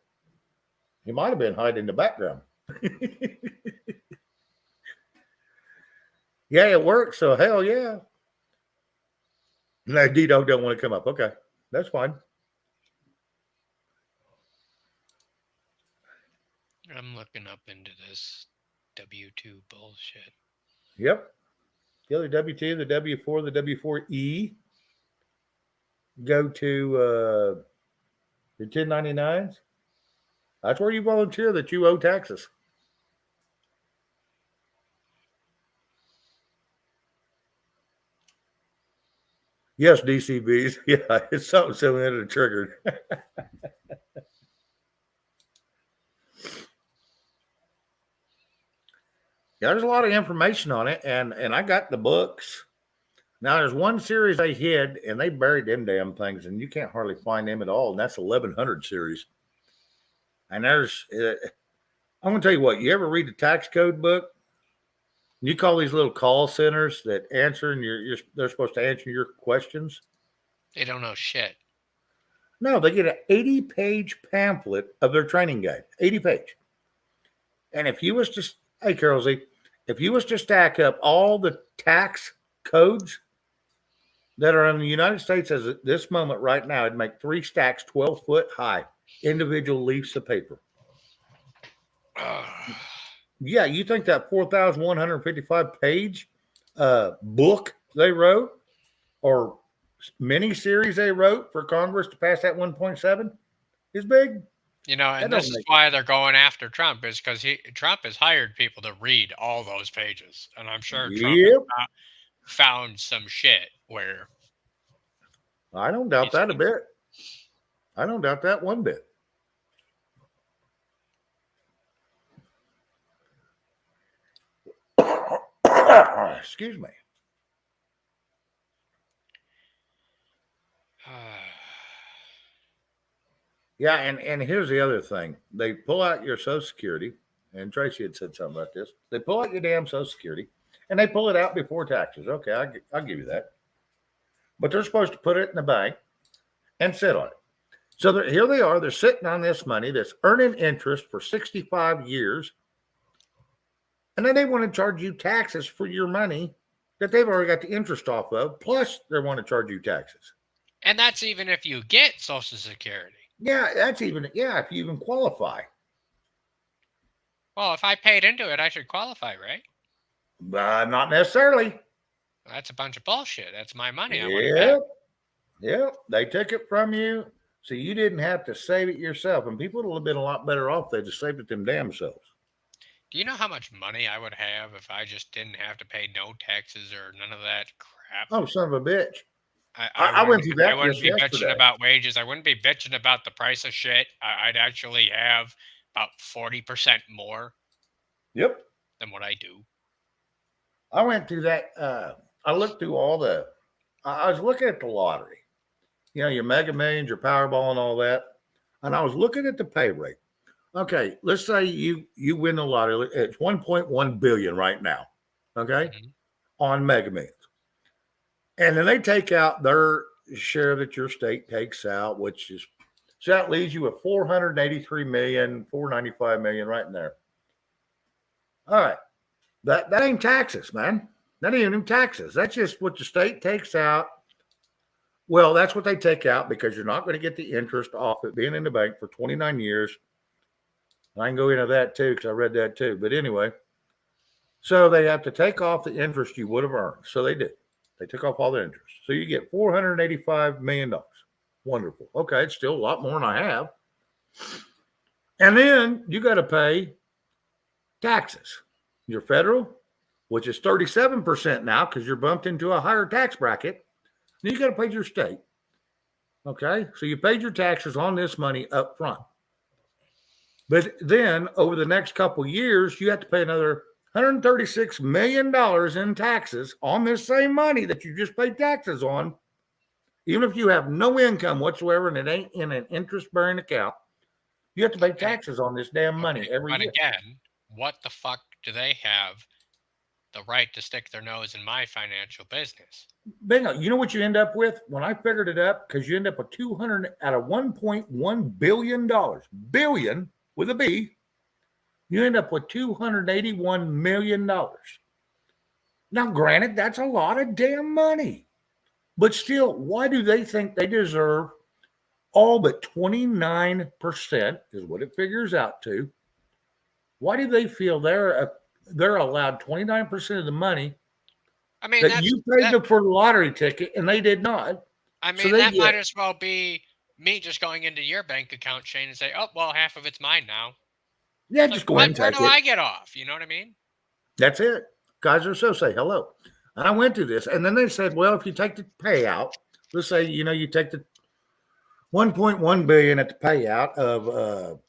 He might have been hiding in the background. Yeah, it works, so hell yeah. No, D-Dog don't want to come up. Okay, that's fine. I'm looking up into this W-2 bullshit. Yep. The other W-2, the W-4, the W-4E go to the 1099s. That's where you volunteer that you owe taxes. Yes, DCBs. Yeah, it's something similar to triggered. Yeah, there's a lot of information on it, and I got the books. Now there's one series they hid, and they buried them damn things, and you can't hardly find them at all. And that's 1100 series. And I'm gonna tell you what. You ever read the tax code book? You call these little call centers that answer, and they're supposed to answer your questions. They don't know shit. No, they get an 80-page pamphlet of their training guide. 80-page. And if you was to, hey, Carol Z, if you was to stack up all the tax codes that are in the United States as at this moment right now, it'd make 3 stacks 12 foot high, individual leaves of paper. Yeah, you think that 4,155 page book they wrote or mini series they wrote for Congress to pass that 1.7 is big? And this is why they're going after Trump, is because Trump has hired people to read all those pages, and I'm sure Trump found some shit where. I don't doubt that a bit. I don't doubt that one bit. Excuse me. Yeah, and here's the other thing. They pull out your Social Security, and Tracy had said something about this. They pull out your damn Social Security, and they pull it out before taxes. Okay, I'll give you that. But they're supposed to put it in the bank and sit on it. So here they are. They're sitting on this money that's earning interest for 65 years. And then they want to charge you taxes for your money that they've already got the interest off of. Plus, they want to charge you taxes. And that's even if you get Social Security. Yeah, if you even qualify. Well, if I paid into it, I should qualify, right? Not necessarily. That's a bunch of bullshit. That's my money. Yeah, they took it from you, so you didn't have to save it yourself. And people would have been a lot better off if they just saved it them damn selves. Do you know how much money I would have if I just didn't have to pay no taxes or none of that crap? Oh, son of a bitch. I went through that. I wouldn't be bitching about wages. I wouldn't be bitching about the price of shit. I'd actually have about 40% more. Yep. Than what I do. I went through that. I looked through I was looking at the lottery. You know, your Mega Millions, your Powerball, and all that. And I was looking at the pay rate. Okay, let's say you win the lottery. It's 1.1 billion right now. Okay, on Mega Millions. And then they take out their share that your state takes out, so that leaves you with 483 million, 495 million right in there. All right. That ain't taxes, man. That ain't even taxes. That's just what the state takes out. Well, that's what they take out because you're not going to get the interest off it being in the bank for 29 years. I can go into that too because I read that too. But anyway, so they have to take off the interest you would have earned. So they did. They took off all the interest. So you get $485 million. Wonderful. Okay, it's still a lot more than I have. And then you got to pay taxes. Your federal, which is 37% now because you're bumped into a higher tax bracket. Then you got to pay your state. Okay, so you paid your taxes on this money up front. But then over the next couple of years, you have to pay another $136 million in taxes on this same money that you just paid taxes on. Even if you have no income whatsoever and it ain't in an interest-bearing account, you have to pay taxes on this damn money every year. But again, what the fuck do they have the right to stick their nose in my financial business? Bingo. You know what you end up with? When I figured it up, because you end up with 200 out of $1.1 billion, billion with a B, you end up with $281 million. Now, granted, that's a lot of damn money. But still, why do they think they deserve all but 29% is what it figures out to? Why do they feel they're allowed 29% of the money that you paid them for the lottery ticket and they did not? I mean, that might as well be me just going into your bank account, Shane, and say, oh, well, half of it's mine now. Yeah, just go ahead and take it. Where do I get off? You know what I mean? That's it. Guys are so say hello. And I went through this, and then they said, well, if you take the payout let's say, you take the 1.1 billion at the payout of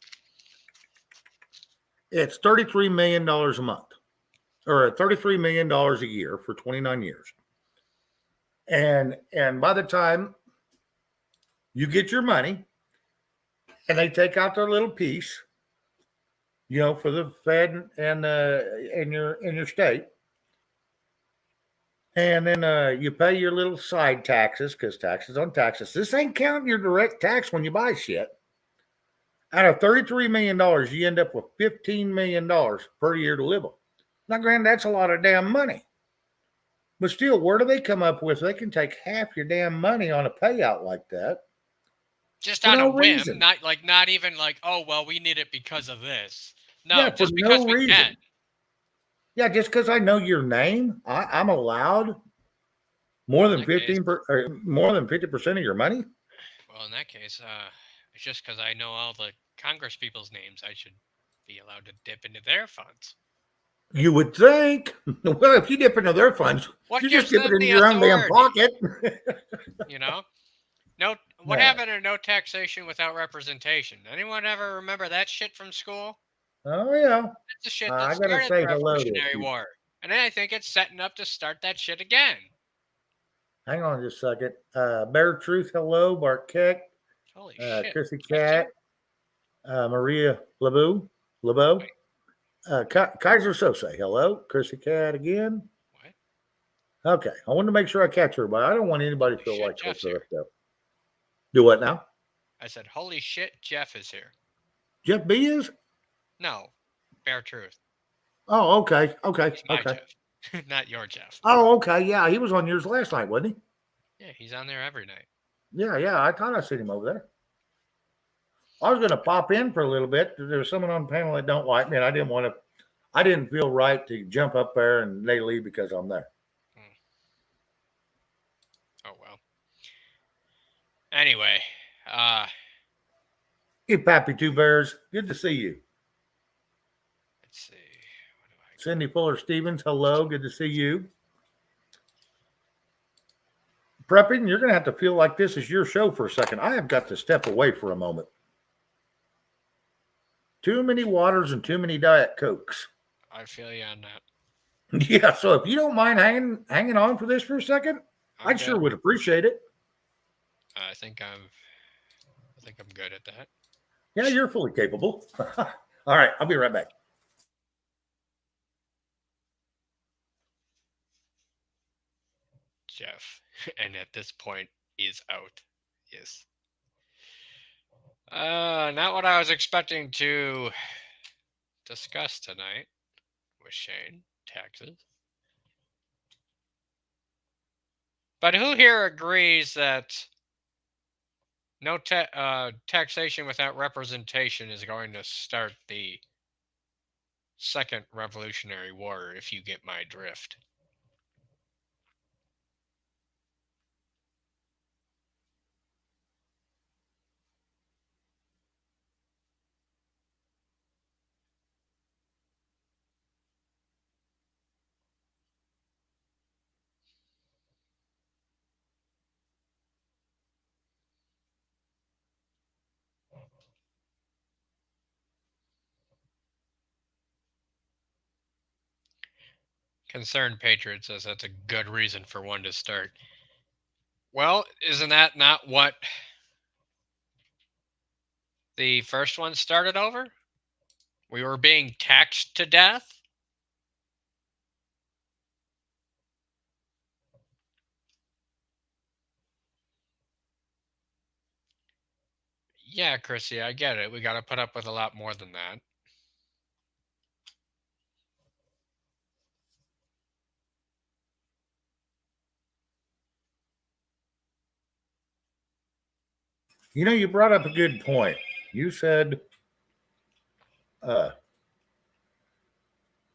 it's $33 million a month, or $33 million a year for 29 years. And by the time you get your money and they take out their little piece, for the Fed and in your state, and then you pay your little side taxes, because taxes on taxes. This ain't counting your direct tax when you buy shit. Out of $33 million, you end up with $15 million per year to live on. Now, granted, that's a lot of damn money. But still, where do they come up with? They can take half your damn money on a payout like that. Just for on no a whim, reason. not even like, oh well, we need it because of this. No, Yeah, just for because no we reason. can. Yeah, just because I know your name, I'm allowed more than 50% of your money. Well, in that case, it's just because I know all the Congress people's names, I should be allowed to dip into their funds. You would think. Well, if you dip into their funds, What you gives just dip it them into the your own damn authority? pocket. No. What Yeah. happened to no taxation without representation? Anyone ever remember that shit from school? Oh, yeah. That's the shit I that got to started the say hello to Revolutionary you. War. And I think it's setting up to start that shit again. Hang on just a second. Bear Truth, hello. Bart Keck, Holy shit. Chrissy Jeff's Cat, here? Maria LeBeau. Wait, Kaiser Sose, hello. Chrissy Cat again. what? Okay. I wanted to make sure I catch everybody. I don't want anybody to Holy feel shit, like Jeff's they're here. left out. Do what now? I said, holy shit, Jeff is here. Jeff B is? No, Bear Truth. Oh, okay. He's my Jeff, not your Jeff. Oh, okay. Yeah, he was on yours last night, wasn't he? Yeah, he's on there every night. Yeah. I thought I seen him over there. I was going to pop in for a little bit. There was someone on the panel that don't like me, and I didn't feel right to jump up there and they leave because I'm there. Oh, well. Anyway, Hey, Pappy Two Bears, good to see you. let's see. Cindy Fuller Stevens, hello, good to see you. Prepping, you're going to have to feel like this is your show for a second. I have got to step away for a moment. Too many waters and too many Diet Cokes. I feel you on that. Yeah, so if you don't mind hanging on for this for a second, I sure would appreciate it. I think I'm good at that. Yeah, you're fully capable. All right, I'll be right back. Jeff, and at this point is out. Yes. Not what I was expecting to discuss tonight with Shane. Taxes. But who here agrees that no taxation without representation is going to start the second Revolutionary War, if you get my drift? Concerned Patriot says that's a good reason for one to start. Well, isn't that not what the first one started over? We were being taxed to death. Yeah, Chrissy, I get it. We got to put up with a lot more than that. You brought up a good point. You said,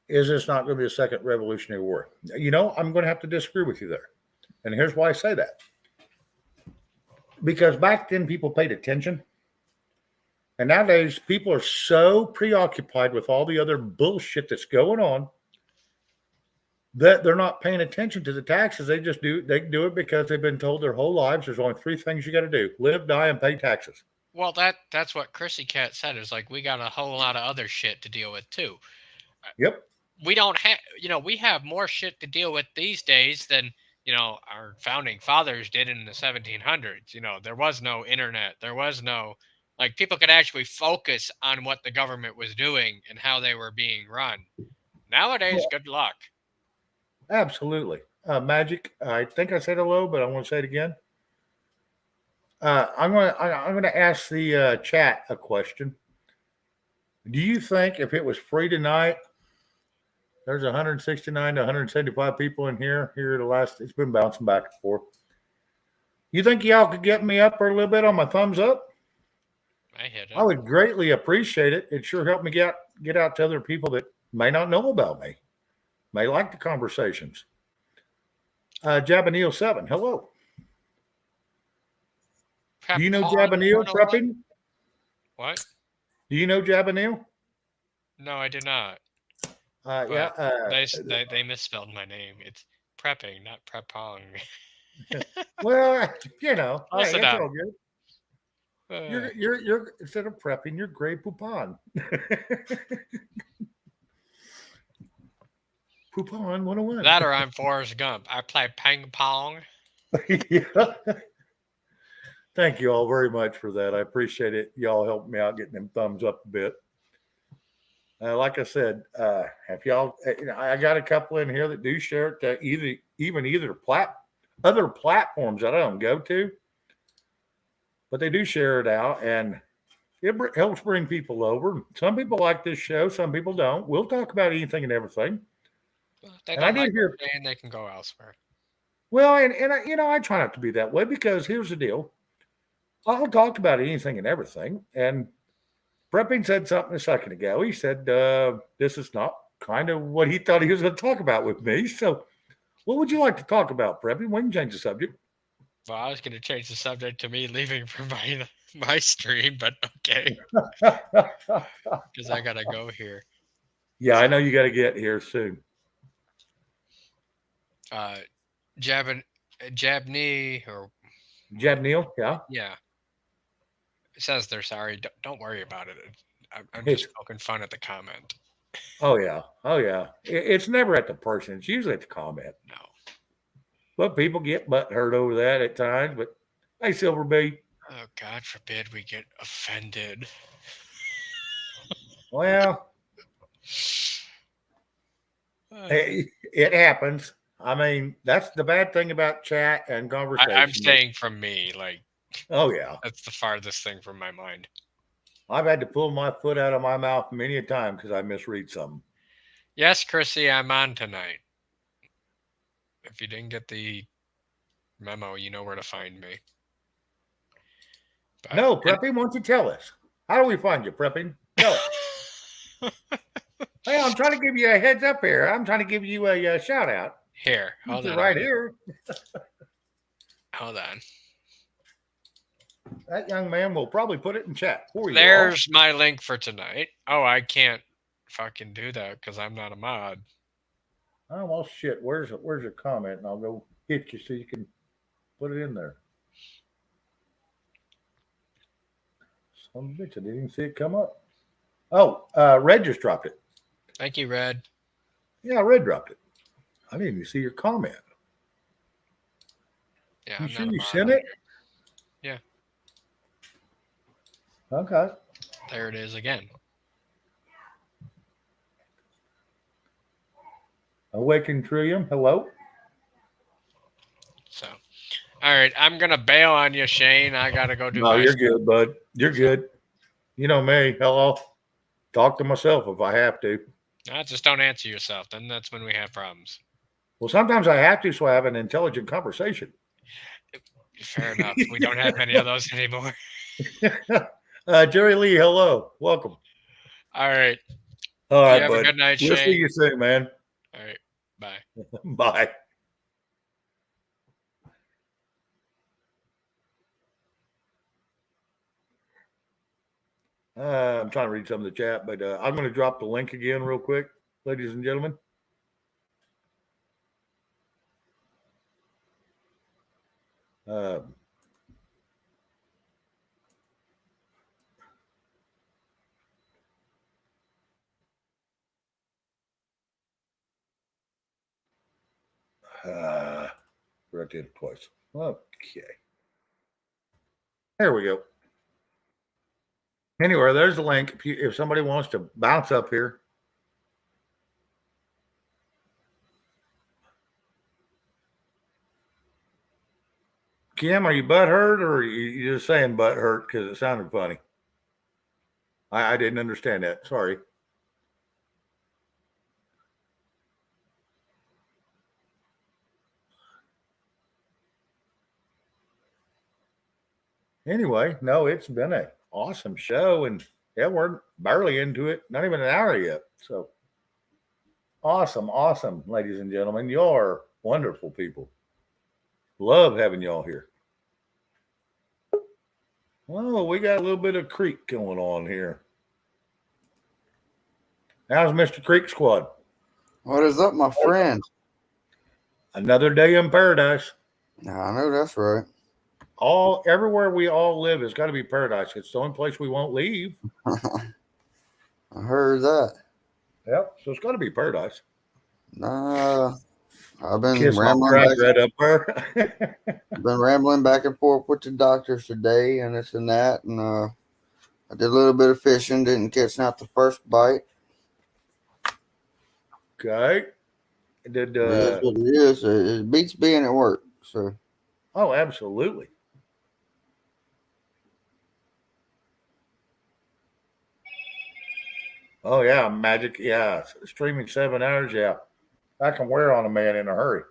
is this not going to be a second Revolutionary War? I'm going to have to disagree with you there. And here's why I say that. Because back then people paid attention. And nowadays people are so preoccupied with all the other bullshit that's going on that they're not paying attention to the taxes. They do it because they've been told their whole lives there's only three things you got to do: live, die, and pay taxes. Well, that's what Chrissy Cat said. Is like we got a whole lot of other shit to deal with too. Yep. We don't have, we have more shit to deal with these days than our founding fathers did in the 1700s. There was no internet. There was no, like, people could actually focus on what the government was doing and how they were being run. Nowadays, good luck. Absolutely. Magic. I think I said hello, but I want to say it again. I'm going to ask the chat a question. Do you think if it was free tonight, there's 169 to 175 people in here it's been bouncing back and forth. You think y'all could get me up for a little bit on my thumbs up? I hit it. I would greatly appreciate it. It sure helped me get out to other people that may not know about me, may like the conversations. Jabaneel 7, hello. Do you know Jabaneel prepping? What? Do you know Jabaneel? No, I do not. They misspelled my name. It's prepping, not prepong. Well, Close hey, it it's up. all good. You're instead of prepping, you're Grey Poupon. Poupon 101. That or I'm Forrest Gump. I play ping pong. Yeah. Thank you all very much for that. I appreciate it. Y'all helped me out getting them thumbs up a bit. Like I said, if y'all, I got a couple in here that do share it to either other platforms that I don't go to, but they do share it out, and it helps bring people over. Some people like this show, some people don't. We'll talk about anything and everything. They don't like it, and they can go elsewhere. Well, and I try not to be that way, because here's the deal. I'll talk about anything and everything. And Prepping said something a second ago. He said this is not kind of what he thought he was going to talk about with me. So what would you like to talk about, Prepping? We can change the subject. Well, I was going to change the subject to me leaving from my stream, but okay. Because I got to go here. Yeah, I know you got to get here soon. Jabney or Jabneel, yeah. Yeah. It says they're sorry. Don't worry about it. I'm just poking fun at the comment. Oh, yeah. It's never at the person. It's usually at the comment. No. But people get butt hurt over that at times. But hey, Silver B. Oh, God forbid we get offended. Well, it happens. I mean, that's the bad thing about chat and conversation. I'm saying from me, like. Oh, yeah. That's the farthest thing from my mind. I've had to pull my foot out of my mouth many a time because I misread something. Yes, Chrissy, I'm on tonight. If you didn't get the memo, you know where to find me. But, no, Prepping, why don't you tell us? How do we find you, Prepping? Tell us. Hey, I'm trying to give you a heads up here. I'm trying to give you a shout out. Here, hold on. Right here. Hold on. That young man will probably put it in chat for you. There's my link for tonight. Oh, I can't fucking do that because I'm not a mod. Oh, well, shit. Where's your comment? And I'll go hit you so you can put it in there. Son of a bitch, I didn't even see it come up. Oh, Red just dropped it. Thank you, Red. Yeah, Red dropped it. I didn't even see your comment. Yeah, you sure you sent it? Yeah. Okay. There it is again. Awaken Trillium, hello. So, all right, I'm gonna bail on you, Shane. I gotta go do. No, you're good, bud. You're good. You know me. Hello. Talk to myself if I have to. Just don't answer yourself. Then that's when we have problems. Well, sometimes I have to, so I have an intelligent conversation. Fair enough. We don't have many of those anymore. Jerry Lee, hello. Welcome. All right. All right, have bud. a good night, we'll Shane. see you soon, man. All right. Bye. Bye. I'm trying to read some of the chat, but I'm going to drop the link again real quick, ladies and gentlemen. Forgot to hit it twice. Okay. There we go. Anyway, there's the link. If somebody wants to bounce up here. Kim, are you butthurt or are you just saying butthurt because it sounded funny? I didn't understand that. Sorry. Anyway, no, it's been an awesome show, and yeah, we're barely into it, not even an hour yet. So awesome, ladies and gentlemen. Y'all are wonderful people. Love having y'all here. Well, we got a little bit of Creek going on here. How's Mr. Creek Squad? What is up, my friend? Another day in paradise. I know that's right. Everywhere we all live has got to be paradise. It's the only place we won't leave. I heard that. Yep, so it's got to be paradise. Nah, I've been Kiss rambling back right up there. been rambling back and forth with the doctors today and this and that, and I did a little bit of fishing. Didn't catch not the first bite. Okay. It is what it is. It beats being at work. So. Oh, absolutely. Oh yeah, magic. Yeah, streaming 7 hours. Yeah, that can wear on a man in a hurry,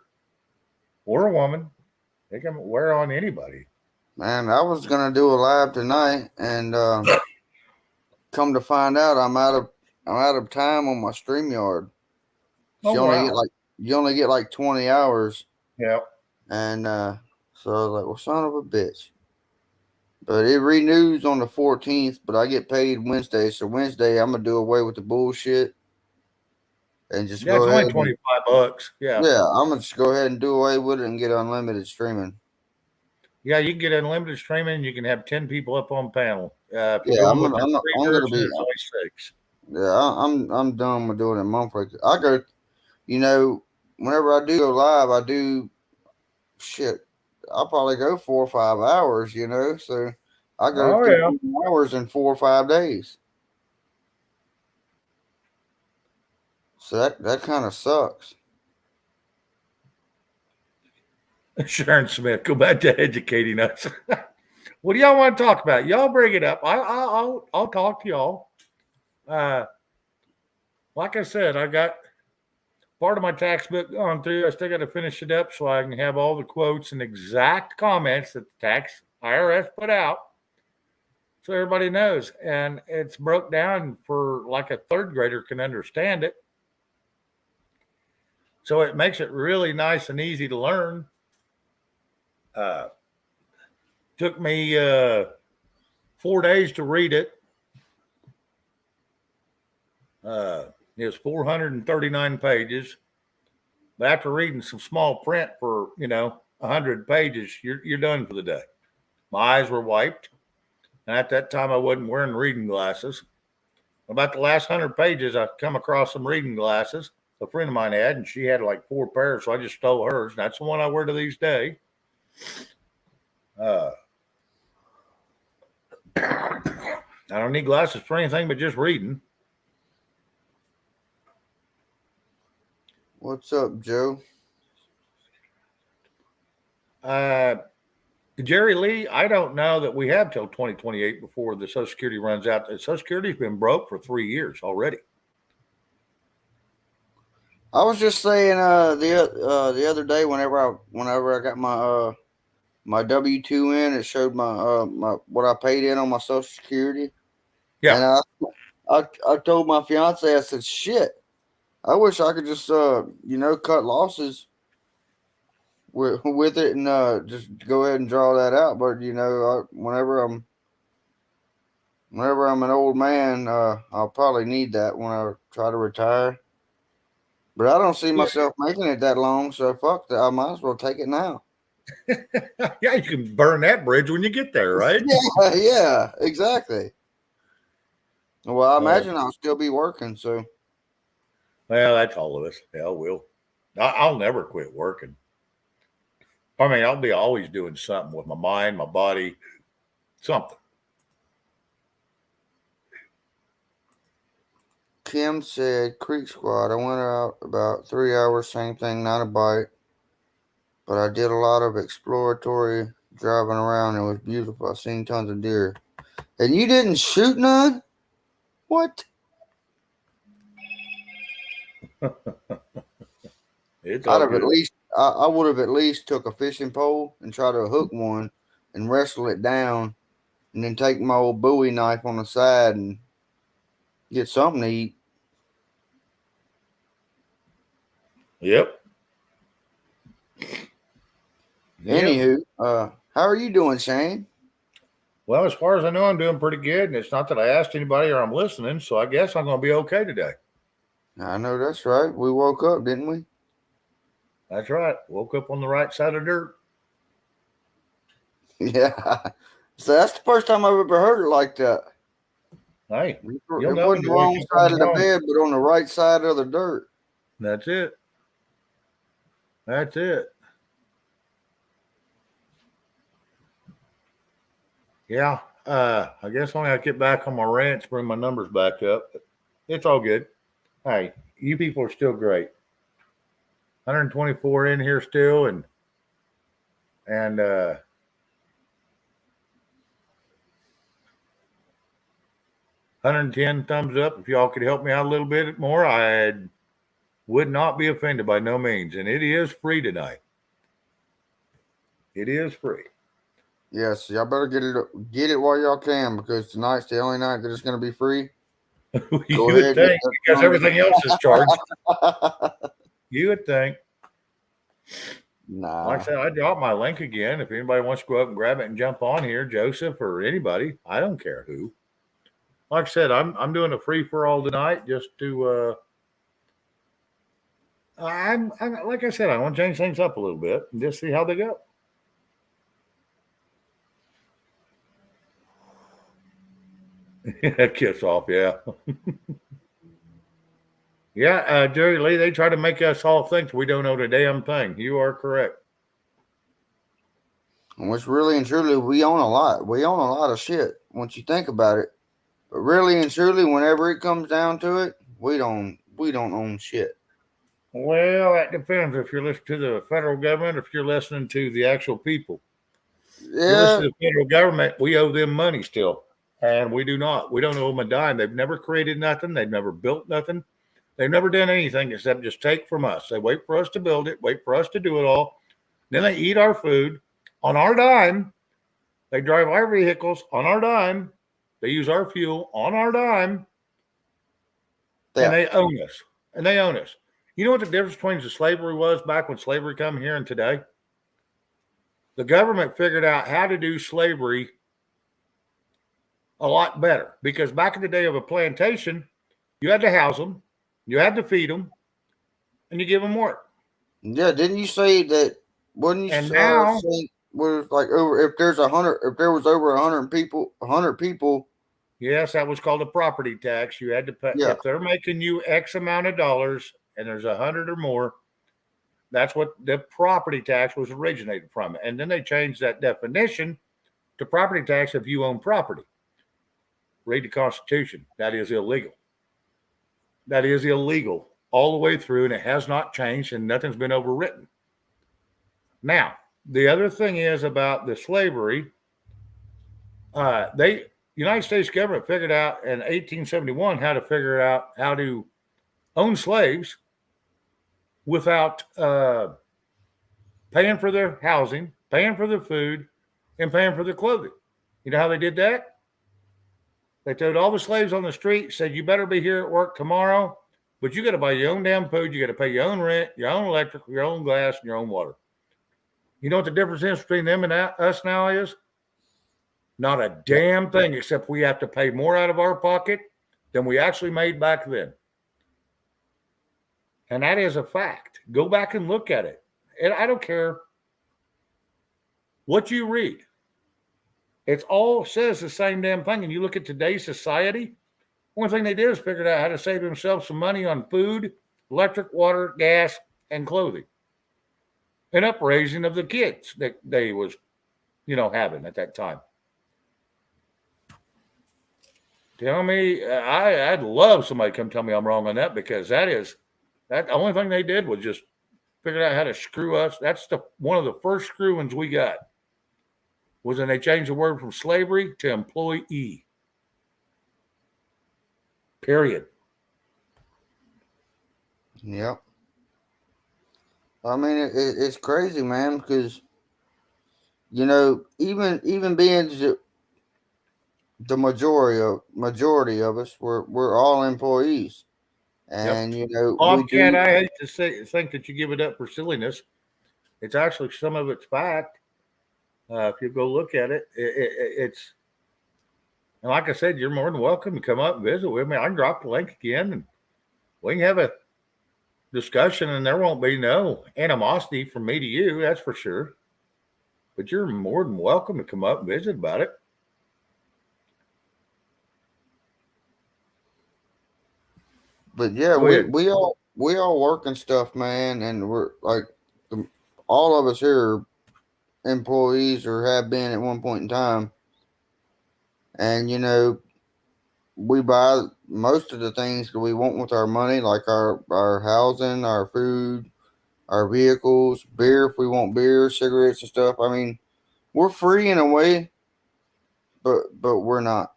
or a woman. They can wear on anybody. Man, I was gonna do a live tonight, and come to find out, I'm out of time on my StreamYard. You only get like 20 hours. Yeah. And so I was like, well, son of a bitch. But it renews on the 14th, but I get paid Wednesday. So Wednesday, I'm going to do away with the bullshit. And just go ahead. It's only $25. Yeah. Yeah, I'm going to just go ahead and do away with it and get unlimited streaming. Yeah, you can get unlimited streaming. You can have 10 people up on panel. I'm going to be. Only 6. Yeah, I'm done with doing it monthly. I go, whenever I do go live, I do shit. I'll probably go 4 or 5 hours, so I go 15 hours in 4 or 5 days. So that kind of sucks. Sharon Smith, go back to educating us. What do y'all want to talk about? Y'all bring it up. I'll talk to y'all. Like I said, I got part of my tax book gone through. I still got to finish it up so I can have all the quotes and exact comments that the tax IRS put out, so everybody knows. And it's broke down for like a third grader can understand it. So it makes it really nice and easy to learn. Took me 4 days to read it. It was 439 pages. But after reading some small print for 100 pages, you're done for the day. My eyes were wiped, and at that time I wasn't wearing reading glasses. About the last 100 pages, I come across some reading glasses a friend of mine had, and she had like 4 pairs, so I just stole hers. And that's the one I wear to this day. I don't need glasses for anything but just reading. What's up, Joe? Jerry Lee, I don't know that we have till 2028 before the Social Security runs out. The Social Security's been broke for 3 years already. I was just saying the other day whenever I got my W-2 in, it showed my what I paid in on my Social Security. Yeah. And I told my fiance, I said, shit, I wish I could just cut losses with it and just go ahead and draw that out. But whenever I'm an old man, I'll probably need that when I try to retire. But I don't see myself making it that long, so fuck that. I might as well take it now. Yeah, you can burn that bridge when you get there, right? Yeah, exactly. Well, I imagine I'll still be working, so. Well, that's all of us. Hell, we'll. I'll never quit working. I mean, I'll be always doing something with my mind, my body, something. Kim said, Creek Squad. I went out about 3 hours, same thing, not a bite. But I did a lot of exploratory driving around. It was beautiful. I seen tons of deer. And you didn't shoot none? What? It's all good. I would have at least took a fishing pole and tried to hook one and wrestle it down, and then take my old Bowie knife on the side and get something to eat. Yep. Anywho, how are you doing, Shane? Well, as far as I know, I'm doing pretty good. And it's not that I asked anybody or I'm listening, so I guess I'm going to be okay today. I know that's right. We woke up, didn't we? That's right. Woke up on the right side of dirt. Yeah. So that's the first time I've ever heard it like that. Hey, it wasn't the wrong side of the bed, but on the right side of the dirt. That's it. That's it. Yeah. I guess only I get back on my ranch, bring my numbers back up. But it's all good. Hey, you people are still great. 124 in here still, and 110 thumbs up. If y'all could help me out a little bit more, I would not be offended by no means. And it is free tonight. It is free. Yes, y'all better get it while y'all can, because tonight's the only night that it's going to be free. You would think, because everything else is charged. You would think. Nah. Like I said, I dropped my link again. If anybody wants to go up and grab it and jump on here, Joseph or anybody, I don't care who. Like I said, I'm doing a free for all tonight, just to. I'm like I said, I want to change things up a little bit and just see how they go. Kiss off, yeah. Yeah, Jerry Lee, they try to make us all think we don't know the damn thing. You are correct. Which really and truly, we own a lot. We own a lot of shit once you think about it. But really and truly, whenever it comes down to it, we don't own shit. Well, that depends if you're listening to the federal government, or if you're listening to the actual people. Yeah. If you're listening to the federal government, we owe them money still. And we do not. We don't owe them a dime. They've never created nothing. They've never built nothing. They've never done anything except just take from us. They wait for us to build it, wait for us to do it all. Then they eat our food on our dime. They drive our vehicles on our dime. They use our fuel on our dime. Yeah. And they own us. And they own us. You know what the difference between the slavery was back when slavery come here and today? The government figured out how to do slavery a lot better, because back in the day of a plantation, you had to house them, you had to feed them, and you give them work. Yeah, didn't you say that? Wouldn't you say was like over if there was over 100 people? Yes, that was called a property tax. You had to pay. Yeah. If they're making you X amount of dollars and there's 100 or more, that's what the property tax was originated from. And then they changed that definition to property tax if you own property. Read the Constitution. That is illegal. That is illegal all the way through, and it has not changed, and nothing's been overwritten. Now, the other thing is about the slavery. United States government figured out in 1871 how to own slaves without paying for their housing, paying for their food, and paying for their clothing. You know how they did that? They told all the slaves on the street, said, you better be here at work tomorrow, but you got to buy your own damn food. You got to pay your own rent, your own electric, your own gas, and your own water. You know what the difference is between them and us now is? Not a damn thing, except we have to pay more out of our pocket than we actually made back then. And that is a fact. Go back and look at it. And I don't care what you read, it all says the same damn thing. And you look at today's society, one thing they did is figured out how to save themselves some money on food, electric, water, gas, and clothing, and upraising of the kids that they was, having at that time. Tell me, I'd love somebody to come tell me I'm wrong on that, because that the only thing they did was just figured out how to screw us. That's one of the first screw-ins we got, was when they changed the word from slavery to employee. Period. Yep. I mean, it's crazy, man, because even being the majority of us, we're all employees, and Bobcat, I hate to think that you give it up for silliness. It's actually, some of it's fact. If you go look at it, it's, and like I said, you're more than welcome to come up and visit with me. I can drop the link again, and we can have a discussion, and there won't be no animosity from me to you, that's for sure. But you're more than welcome to come up and visit about it. But yeah, we all work and stuff, man, and we're like, all of us here are employees or have been at one point in time, and we buy most of the things that we want with our money, like our housing, our food, our vehicles, beer if we want beer, cigarettes and stuff. I mean, we're free in a way, but we're not.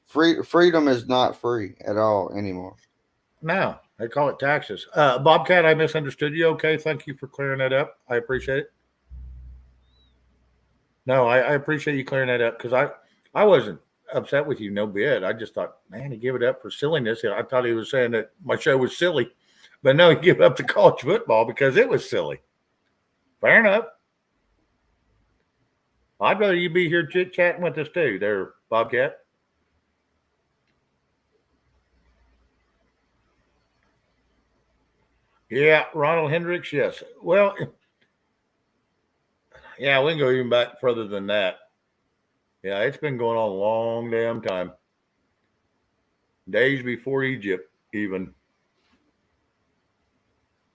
Freedom is not free at all anymore. No, they call it taxes. Bobcat, I misunderstood you. Okay, thank you for clearing that up. I appreciate it. No, I appreciate you clearing that up, because I wasn't upset with you no bit. I just thought, man, he gave it up for silliness. I thought he was saying that my show was silly, but no, he gave up to college football because it was silly. Fair enough. I'd rather you be here chit-chatting with us too, there, Bobcat. Yeah, Ronald Hendricks, yes. Well, yeah, we can go even back further than that. Yeah, it's been going on a long damn time. Days before Egypt, even.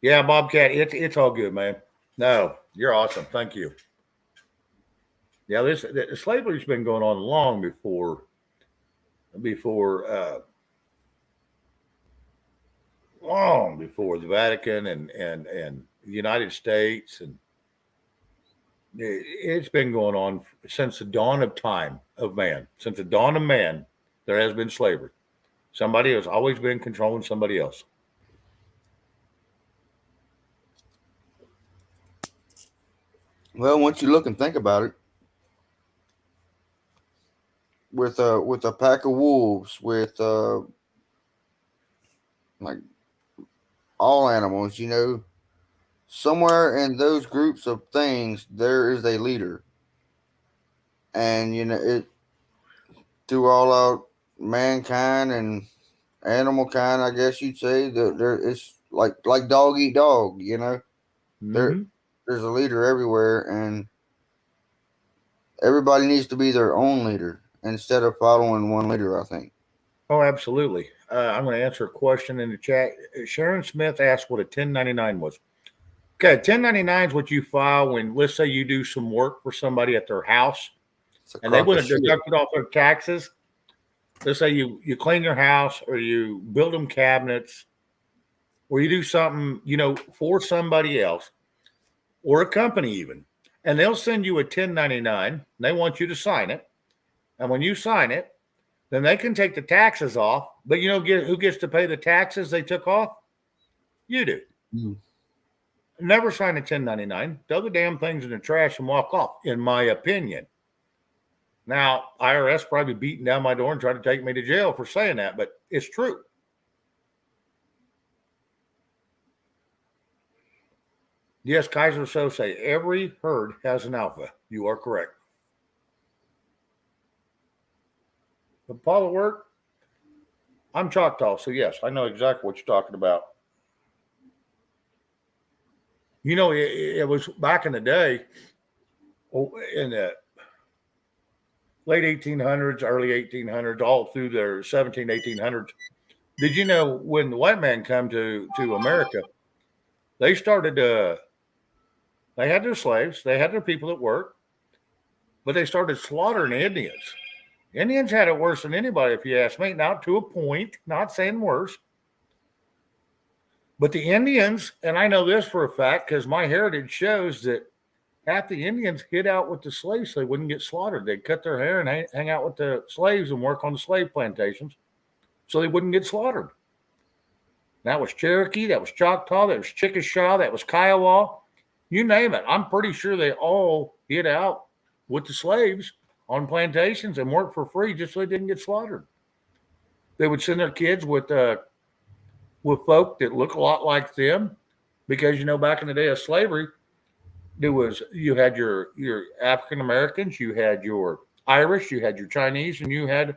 Yeah, Bobcat, it's all good, man. No, you're awesome. Thank you. Yeah, the slavery's been going on long before the Vatican and the United States, and it's been going on since the dawn of time of man. Since the dawn of man, there has been slavery. Somebody has always been controlling somebody else. Well, once you look and think about it, with a pack of wolves, with like all animals, somewhere in those groups of things there is a leader, and it through all out mankind and animal kind, I guess you'd say, that there it's like dog eat dog, Mm-hmm. There's a leader everywhere, and everybody needs to be their own leader instead of following one leader, I think. Oh, absolutely. I'm going to answer a question in the chat. Sharon Smith asked what a 1099 was. Okay, 1099 is what you file when, let's say, you do some work for somebody at their house, and they want to deduct it off their taxes. Let's say you clean their house, or you build them cabinets, or you do something, for somebody else or a company even, and they'll send you a 1099. And they want you to sign it, and when you sign it, then they can take the taxes off. But who gets to pay the taxes they took off? You do. Mm. Never sign a 1099. Throw the damn things in the trash and walk off, in my opinion. Now, IRS probably beating down my door and trying to take me to jail for saying that, but it's true. Yes, Kaiser So say every herd has an alpha. You are correct. But Paula Work, I'm Choctaw, so yes, I know exactly what you're talking about. It was back in the day in the late 1800s, early 1800s, all through their 1800s. Did you know when the white man come to America, they started they had their slaves, they had their people that worked, but they started slaughtering Indians. Indians had it worse than anybody, if you ask me. Not to a point, not saying worse. But the Indians, and I know this for a fact because my heritage shows that half the Indians hid out with the slaves so they wouldn't get slaughtered. They'd cut their hair and hang out with the slaves and work on the slave plantations so they wouldn't get slaughtered. That was Cherokee, that was Choctaw, that was Chickasaw, that was Kiowa. You name it. I'm pretty sure they all hid out with the slaves on plantations and worked for free just so they didn't get slaughtered. They would send their kids with folk that look a lot like them because, you know, back in the day of slavery, you had your African Americans, you had your Irish, you had your Chinese, and you had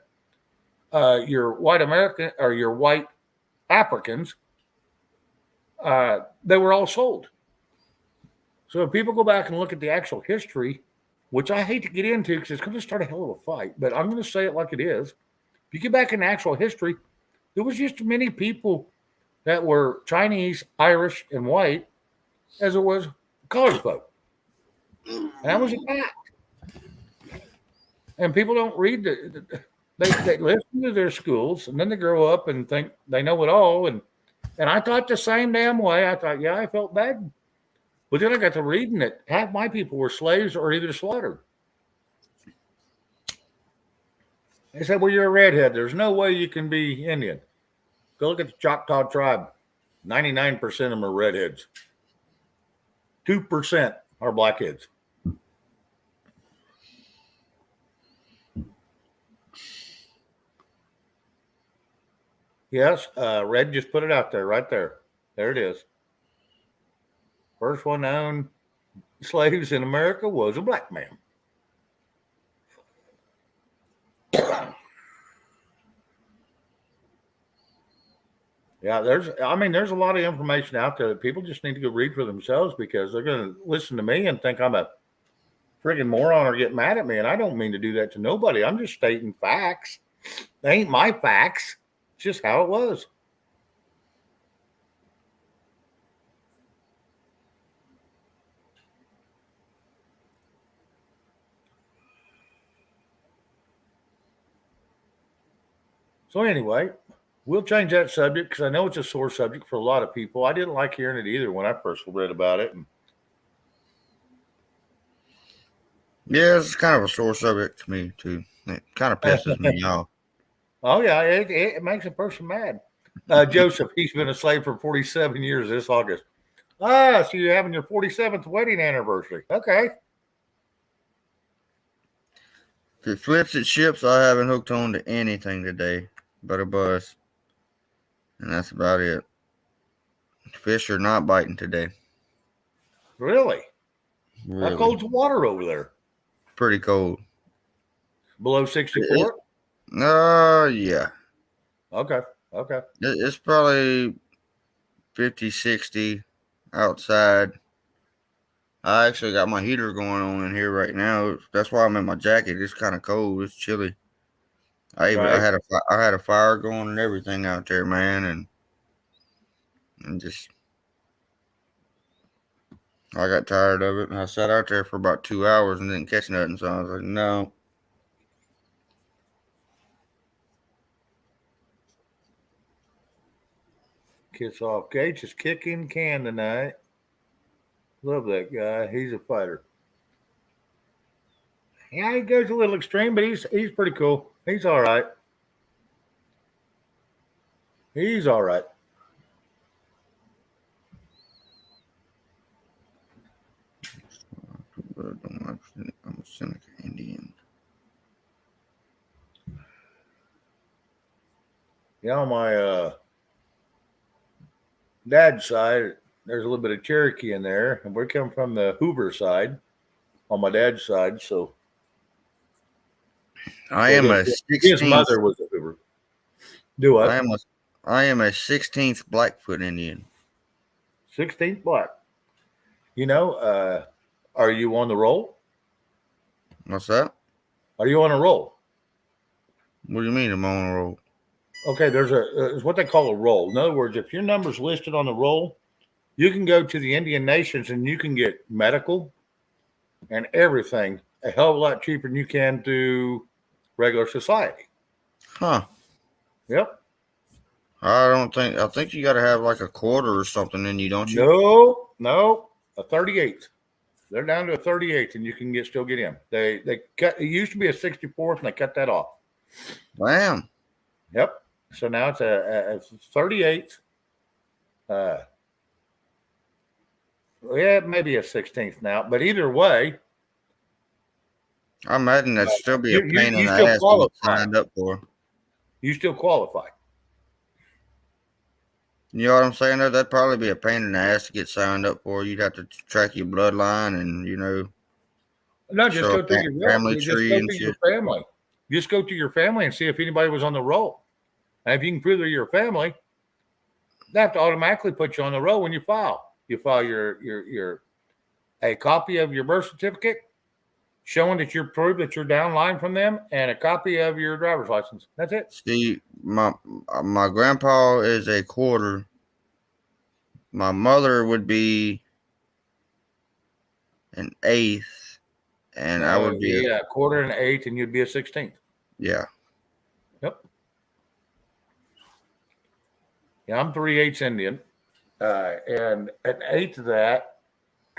your white American or your white Africans. They were all sold. So if people go back and look at the actual history, which I hate to get into because it's going to start a hell of a fight, but I'm going to say it like it is. If you get back in actual history, there was just as many people that were Chinese, Irish, and white as it was colored folk. And that was a fact. And people don't read they listen to their schools, and then they grow up and think they know it all. And I thought the same damn way. I thought, yeah, I felt bad. But then I got to reading it. Half my people were slaves or either slaughtered. They said, well, you're a redhead. There's no way you can be Indian. Go look at the Choctaw tribe. 99% of them are redheads. 2% are blackheads. Yes, Red just put it out there, right there. There it is. First one to own slaves in America was a black man. Yeah, there's a lot of information out there that people just need to go read for themselves because they're going to listen to me and think I'm a friggin' moron or get mad at me. And I don't mean to do that to nobody. I'm just stating facts. They ain't my facts. It's just how it was. So anyway, we'll change that subject because I know it's a sore subject for a lot of people. I didn't like hearing it either when I first read about it. Yeah, it's kind of a sore subject to me too. It kind of pisses me off. Oh yeah, it makes a person mad. Joseph, he's been a slave for 47 years this August. So you're having your 47th wedding anniversary. Okay. If it flips its ships, I haven't hooked on to anything today but a bus. And that's about it. Fish are not biting today. Really? How cold's the water over there? Pretty cold. Below 64? Yeah. Okay. It's probably 50, 60 outside. I actually got my heater going on in here right now. That's why I'm in my jacket. It's kind of cold. It's chilly. I had a fire going and everything out there, man, and just I got tired of it, and I sat out there for about 2 hours and didn't catch nothing. So I was like, no. Kiss off. Gage is kicking can tonight. Love that guy. He's a fighter. Yeah, he goes a little extreme, but he's pretty cool. He's all right. He's all right. I'm a Seneca Indian. Yeah, on my dad's side, there's a little bit of Cherokee in there, and we come from the Hoover side on my dad's side. So I am a 16th. His mother was a Hoover. Do what? I am a 16th Blackfoot Indian. 16th Black. You know, are you on the roll? What's that? Are you on a roll? What do you mean I'm on a roll? Okay, it's what they call a roll. In other words, if your number's listed on the roll, you can go to the Indian nations and you can get medical and everything a hell of a lot cheaper than you can through regular society. Huh. Yep. I think you got to have like a quarter or something in you, don't you? No, a 38th. They're down to a 38th, and you can still get in. They cut. It used to be a 64th, and they cut that off. Damn. Yep. So now it's a 38th. Yeah, maybe a 16th now, but either way, I imagine that'd still be a pain in you the still ass to qualify. get signed up for. You still qualify. You know what I'm saying? That'd probably be a pain in the ass to get signed up for. You'd have to track your bloodline and, No, just show go a through your family just tree go and through your shit. family. Just go to your family and see if anybody was on the roll. And if you can prove they're your family, they have to automatically put you on the roll when you file. You file a copy of your birth certificate showing that you're proved that you're down line from them, and a copy of your driver's license. That's it. See, my grandpa is a quarter. My mother would be an eighth, and I would be a quarter and an eighth, and you'd be a 16th. Yeah. Yep. Yeah, I'm 3/8 Indian, and an eighth of that,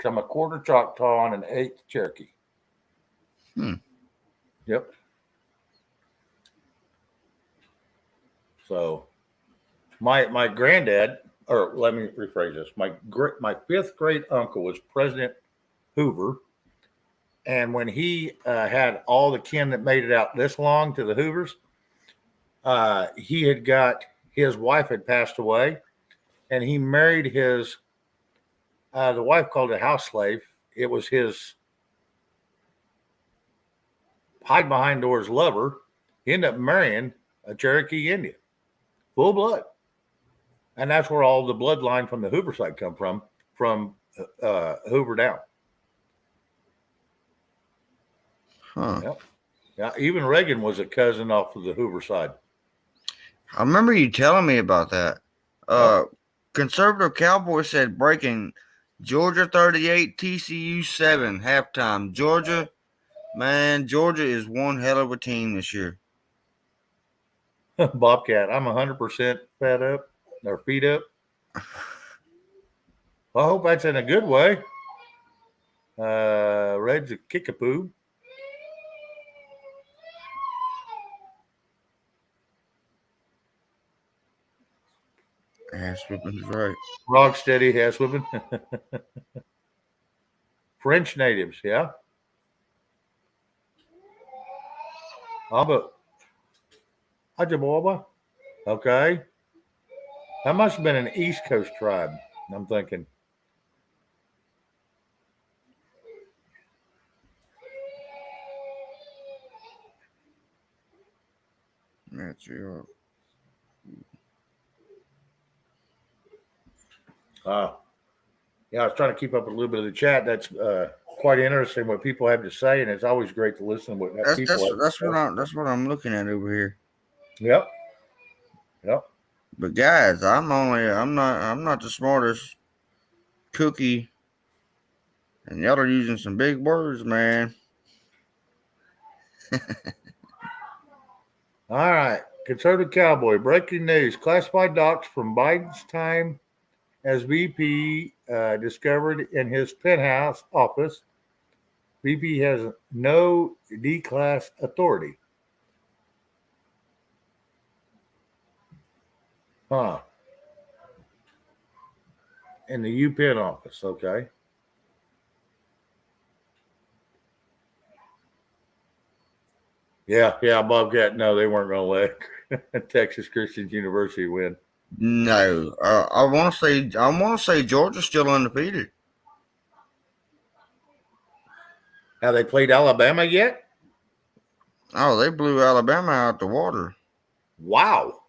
I'm a quarter Choctaw and an eighth Cherokee. Yep. So, my granddad, or let me rephrase this: my fifth great uncle was President Hoover, and when he had all the kin that made it out this long to the Hoovers, he had got his wife had passed away, and he married his the wife called it house slave. It was his hide behind doors lover. He ended up marrying a Cherokee Indian, full blood, and that's where all the bloodline from the Hoover side come from Hoover down. Huh. Yep. Yeah, even Reagan was a cousin off of the Hoover side. I remember you telling me about that. Conservative Cowboy said breaking Georgia 38, TCU 7 halftime. Georgia is one hell of a team this year. Bobcat, I'm 100% fed up or feed up. Well, I hope that's in a good way. Red's a kickapoo. Ass whipping's right. Rocksteady, ass whipping. French natives, yeah. Ajaboba. Okay. That must have been an East Coast tribe, I'm thinking. That's your. Yeah, I was trying to keep up a little bit of the chat. That's quite interesting what people have to say, and it's always great to listen to what people have to say. That's what I'm looking at over here. Yep. But guys, I'm not the smartest cookie, and y'all are using some big words, man. All right. Conservative Cowboy, breaking news. Classified docs from Biden's time as VP discovered in his penthouse office. VP has no D-class authority. Huh. In the UPenn office, okay. Yeah, Bobcat. No, they weren't going to let Texas Christian University win. No, I want to say Georgia's still undefeated. Have they played Alabama yet? Oh, they blew Alabama out the water. Wow.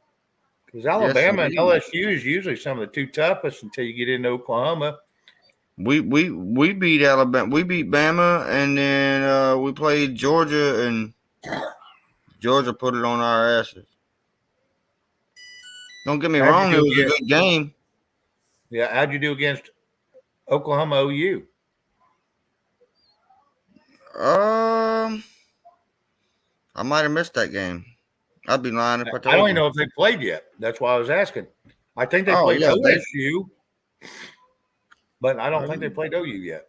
Because Alabama Yes, and LSU is usually some of the two toughest until you get into Oklahoma. We beat Alabama. We beat Bama, and then we played Georgia, and Georgia put it on our asses. Don't get me wrong; it was a good game. Yeah, how'd you do against Oklahoma OU? I might have missed that game. I'd be lying if I told you. I don't even know if they played yet. That's why I was asking. I think they played OSU, but I don't think they played OU yet.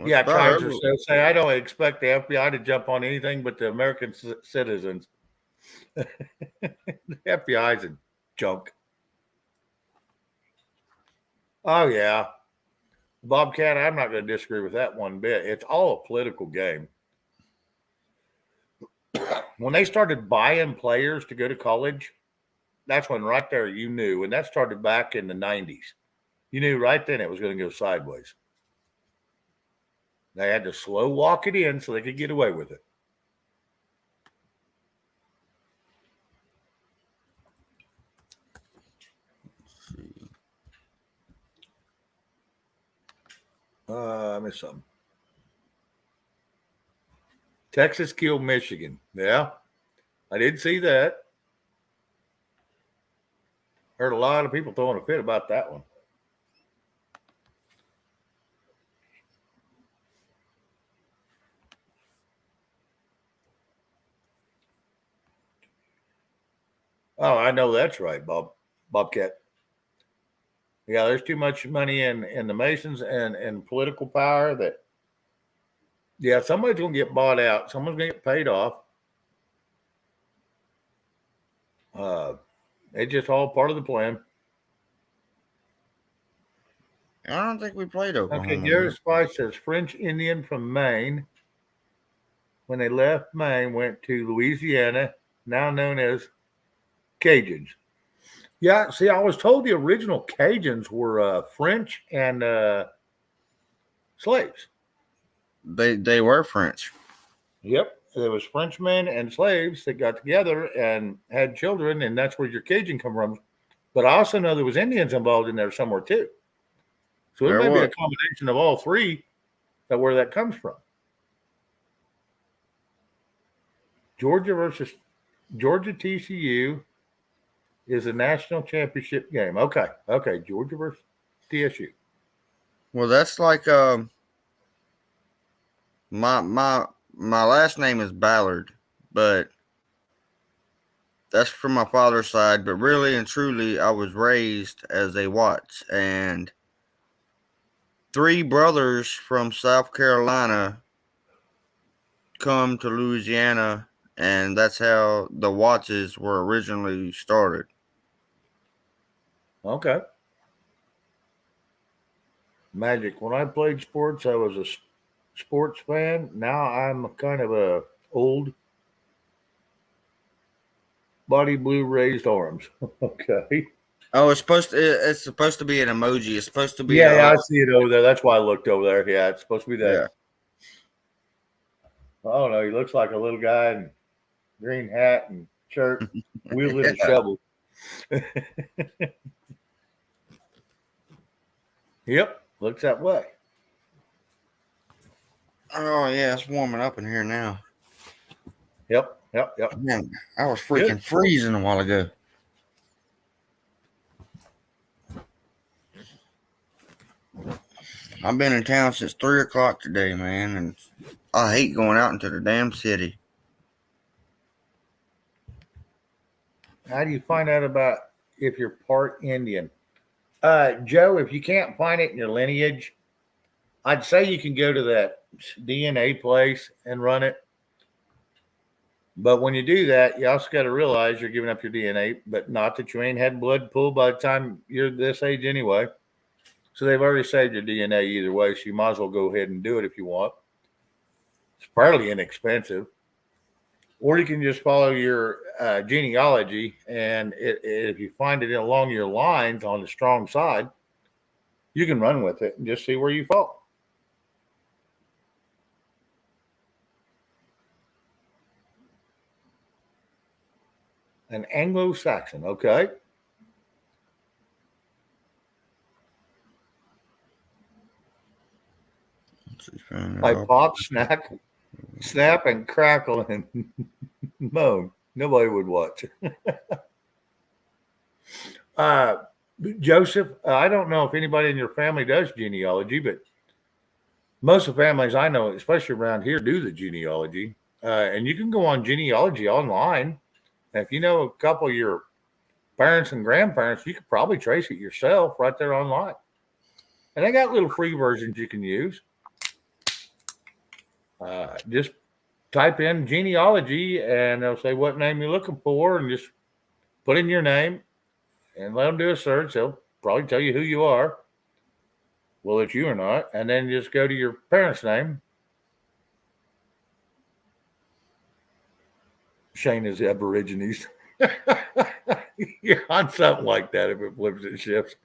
Yeah, Kaiser says, say, I don't expect the FBI to jump on anything but the American citizens. The FBI's a junk. Oh, yeah. Bobcat, I'm not going to disagree with that one bit. It's all a political game. When they started buying players to go to college, that's when right there you knew. And that started back in the 90s. You knew right then it was going to go sideways. They had to slow walk it in so they could get away with it. I missed something. Texas killed Michigan. Yeah, I did see that. Heard a lot of people throwing a fit about that one. Oh, I know that's right, Bobcat. Yeah, there's too much money in the Masons and political power that, yeah, somebody's going to get bought out. Someone's going to get paid off. It's just all part of the plan. I don't think we played Oklahoma. Okay, Gary Spice says French Indian from Maine. When they left Maine, went to Louisiana, now known as Cajuns. Yeah, see, I was told the original Cajuns were French and slaves. They were French. Yep, there was Frenchmen and slaves that got together and had children, and that's where your Cajun come from. But I also know there was Indians involved in there somewhere too. So it may be a combination of all three that where that comes from. Georgia versus Georgia TCU is a national championship game. Okay. Georgia versus TSU. Well, that's like my last name is Ballard, but that's from my father's side. But really and truly, I was raised as a Watts, and 3 brothers from South Carolina come to Louisiana, and that's how the Wattses were originally started. Okay. Magic. When I played sports, I was a sports fan. Now I'm kind of a old body blue raised arms. Okay. Oh, it's supposed to be an emoji. It's supposed to be. Yeah, I see it over there. That's why I looked over there. Yeah, it's supposed to be that. Yeah. I don't know. He looks like a little guy in green hat and shirt, wielding a shovel. Yep, looks that way. Oh yeah, it's warming up in here now. Yep. Man, I was freaking freezing a while ago. I've been in town since 3 o'clock today, man, and I hate going out into the damn city. How do you find out about if you're part Indian? Joe, if you can't find it in your lineage, I'd say you can go to that DNA place and run it. But when you do that, you also got to realize you're giving up your DNA, but not that you ain't had blood pulled by the time you're this age anyway. So they've already saved your DNA either way, so you might as well go ahead and do it if you want. It's fairly inexpensive. Or you can just follow your genealogy, and if you find it along your lines on the strong side, you can run with it and just see where you fall. An Anglo-Saxon, okay. Like pop, snap, and crackle and moan. Nobody would watch. Joseph, I don't know if anybody in your family does genealogy, but most of the families I know, especially around here, do the genealogy. And you can go on genealogy online. And if you know a couple of your parents and grandparents, you could probably trace it yourself right there online. And they got little free versions you can use. Just type in genealogy and they'll say what name you're looking for and just put in your name and let them do a search. They'll probably tell you who you are. Well, it's you or not. And then just go to your parents' name. Shane is Aborigines. Yeah, on something like that if it flips and shifts.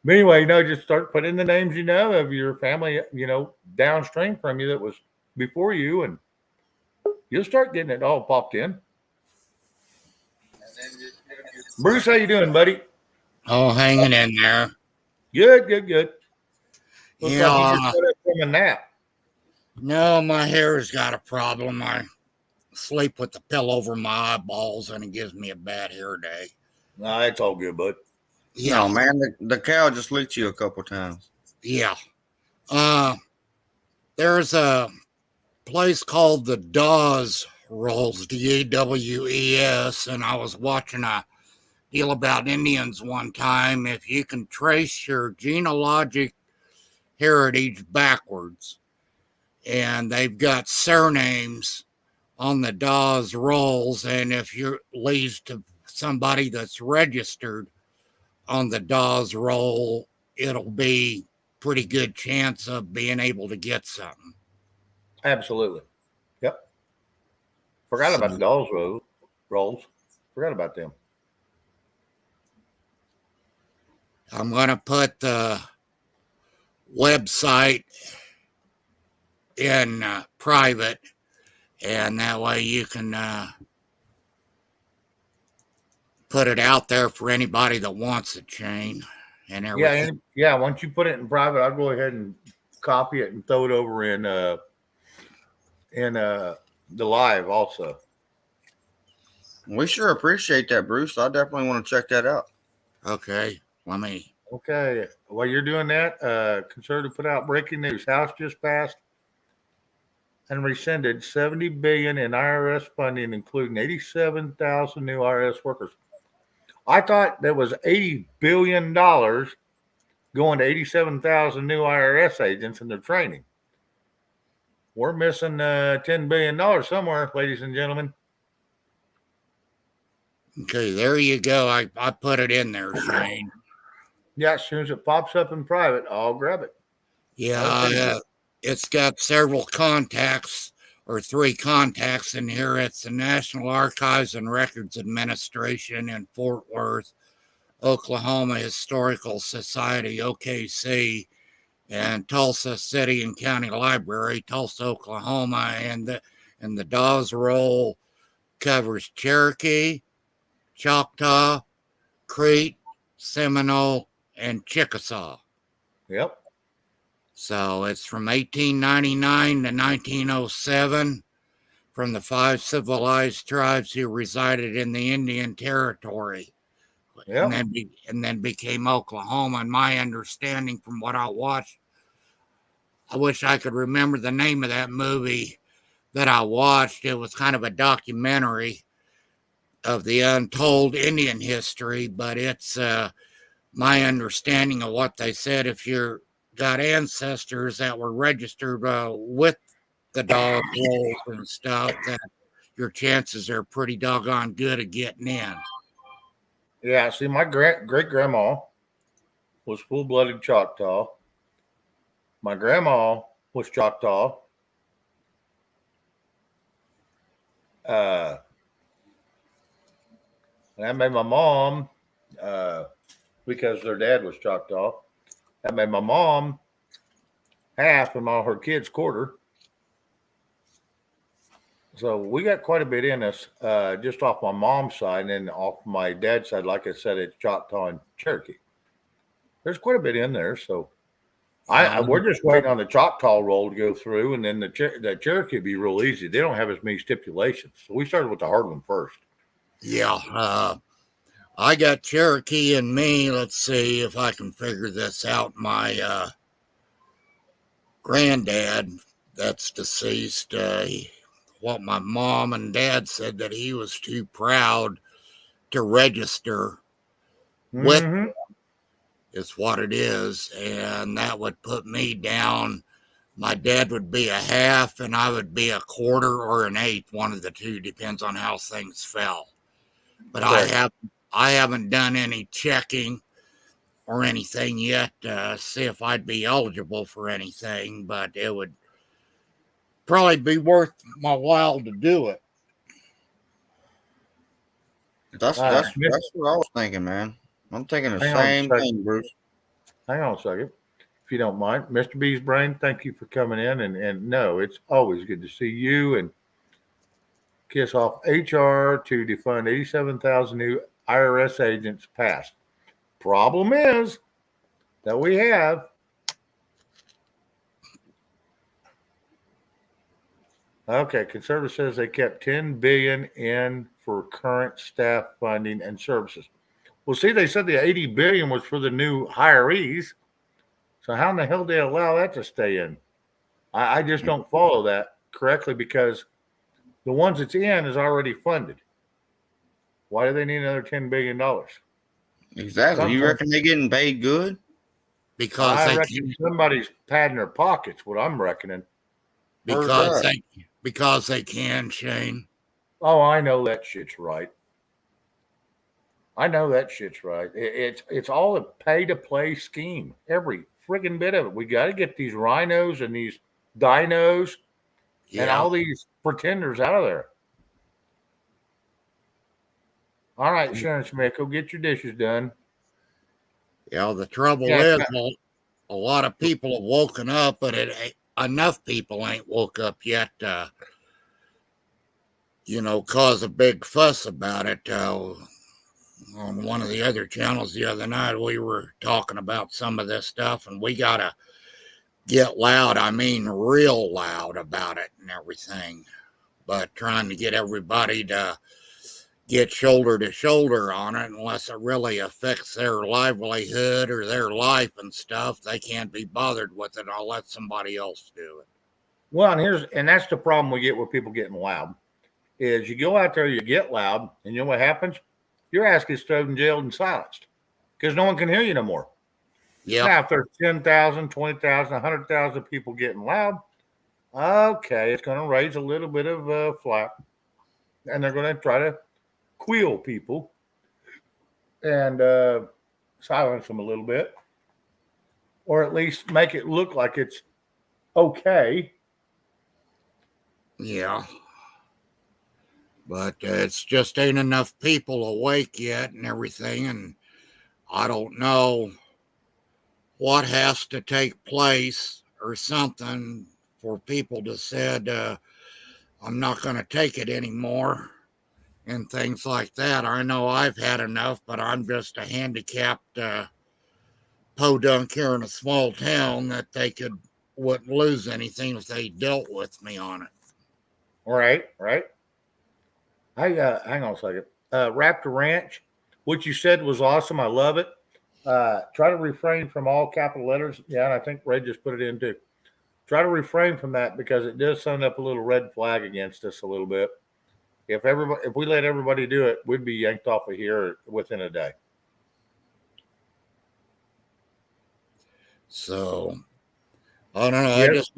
But anyway, just start putting the names of your family, downstream from you that was before you, and you'll start getting it all popped in. Bruce, how you doing, buddy? Oh, hanging in there. Good. Looks Yeah. like you just got up from a nap. No, my hair's got a problem. I sleep with the pillow over my eyeballs, and it gives me a bad hair day. Nah, it's all good, bud. Yeah, No, man, the cow just licked you a couple times. Yeah. There's a place called the Dawes rolls, Dawes, and I was watching a deal about Indians one time. If you can trace your genealogic heritage backwards, and they've got surnames on the Dawes rolls, and if you're leads to somebody that's registered on the Dawes roll, it'll be pretty good chance of being able to get something. Absolutely. Yep. Forgot about the Dawes rolls. Forgot about them. I'm going to put the website in private, and that way you can put it out there for anybody that wants it, Shane, and everything. Yeah. Once you put it in private, I'll go ahead and copy it and throw it over in the live also. We sure appreciate that, Bruce. I definitely want to check that out. Okay, let me. Okay, while you're doing that, Conservative put out breaking news. House just passed and rescinded $70 billion in IRS funding, including 87,000 new IRS workers. I thought there was $80 billion going to 87,000 new IRS agents and their training. We're missing $10 billion somewhere, ladies and gentlemen. Okay, there you go. I put it in there, Shane. Yeah, as soon as it pops up in private, I'll grab it. Yeah, it's got several contacts, or 3 contacts in here. It's the National Archives and Records Administration in Fort Worth, Oklahoma Historical Society, OKC, and Tulsa City and County Library, Tulsa, Oklahoma. And the Dawes roll covers Cherokee, Choctaw, Creek, Seminole, and Chickasaw. Yep. So it's from 1899 to 1907 from the 5 civilized tribes who resided in the Indian Territory. Yep. And then became Oklahoma. And my understanding from what I watched, I wish I could remember the name of that movie that I watched. It was kind of a documentary of the untold Indian history, but it's my understanding of what they said. If you're got ancestors that were registered with the Dawes rolls and stuff, that your chances are pretty doggone good of getting in. Yeah, see, my great grandma was full-blooded Choctaw. My grandma was Choctaw. And that made my mom, because their dad was Choctaw, that made my mom half and all her kids quarter. So we got quite a bit in us, just off my mom's side, and then off my dad's side, like I said, it's Choctaw and Cherokee. There's quite a bit in there. So We're just waiting on the Choctaw roll to go through, and then the Cherokee would be real easy. They don't have as many stipulations, so we started with the hard one first. Yeah, I got Cherokee in me. Let's see if I can figure this out. My granddad, that's deceased, what my mom and dad said that he was too proud to register with Mm-hmm. is what it is, and that would put me down. My dad would be a half, and I would be a quarter or an eighth, one of the two, depends on how things fell. But Right. I haven't done any checking or anything yet to see if I'd be eligible for anything, but it would probably be worth my while to do it. That's Miss- what I was thinking, man. I'm thinking the Hang on a same second. thing, Bruce. Hang on a second, if you don't mind. Mr. B's Brain, thank you for coming in. And no, it's always good to see you and kiss off HR to defund 87,000 new IRS agents passed. Problem is that we have okay, conservative says they kept 10 billion in for current staff funding and services. Well, see, they said the 80 billion was for the new hirees. So how in the hell do they allow that to stay in? I just don't follow that correctly because the ones that's in is already funded. Why do they need another $10 billion? Exactly. You reckon they're getting paid good? Because I reckon somebody's padding their pockets, what I'm reckoning. because they can, Shane. Oh, I know that shit's right. I know that shit's right. It's all a pay-to-play scheme. Every friggin' bit of it. We got to get these rhinos and these dinos and all these pretenders out of there. All right, Sharon Smith, go get your dishes done. Yeah, the trouble is a lot of people have woken up, but enough people ain't woke up yet to, cause a big fuss about it. On one of the other channels the other night, we were talking about some of this stuff, and we got to get loud. I mean, real loud about it and everything. But trying to get everybody to get shoulder to shoulder on it, unless it really affects their livelihood or their life and stuff, they can't be bothered with it. I'll let somebody else do it. Well, and that's the problem we get with people getting loud. Is you go out there, you get loud, and you know what happens? Your ass gets thrown in jail and silenced because no one can hear you no more. Yeah. Now, if there's 10,000, 20,000, 100,000 people getting loud, okay, it's going to raise a little bit of flap, and they're going to try to queel people and silence them a little bit, or at least make it look like it's okay. Yeah. But it's just ain't enough people awake yet and everything, and I don't know what has to take place or something for people to said, I'm not going to take it anymore and things like that. I know I've had enough, but I'm just a handicapped podunk here in a small town that they wouldn't lose anything if they dealt with me on it. Right. Hang on a second. Raptor Ranch, what you said was awesome. I love it. Try to refrain from all capital letters. Yeah, and I think Ray just put it in too. Try to refrain from that because it does send up a little red flag against us a little bit. If we let everybody do it, we'd be yanked off of here within a day. So I don't know. Yes.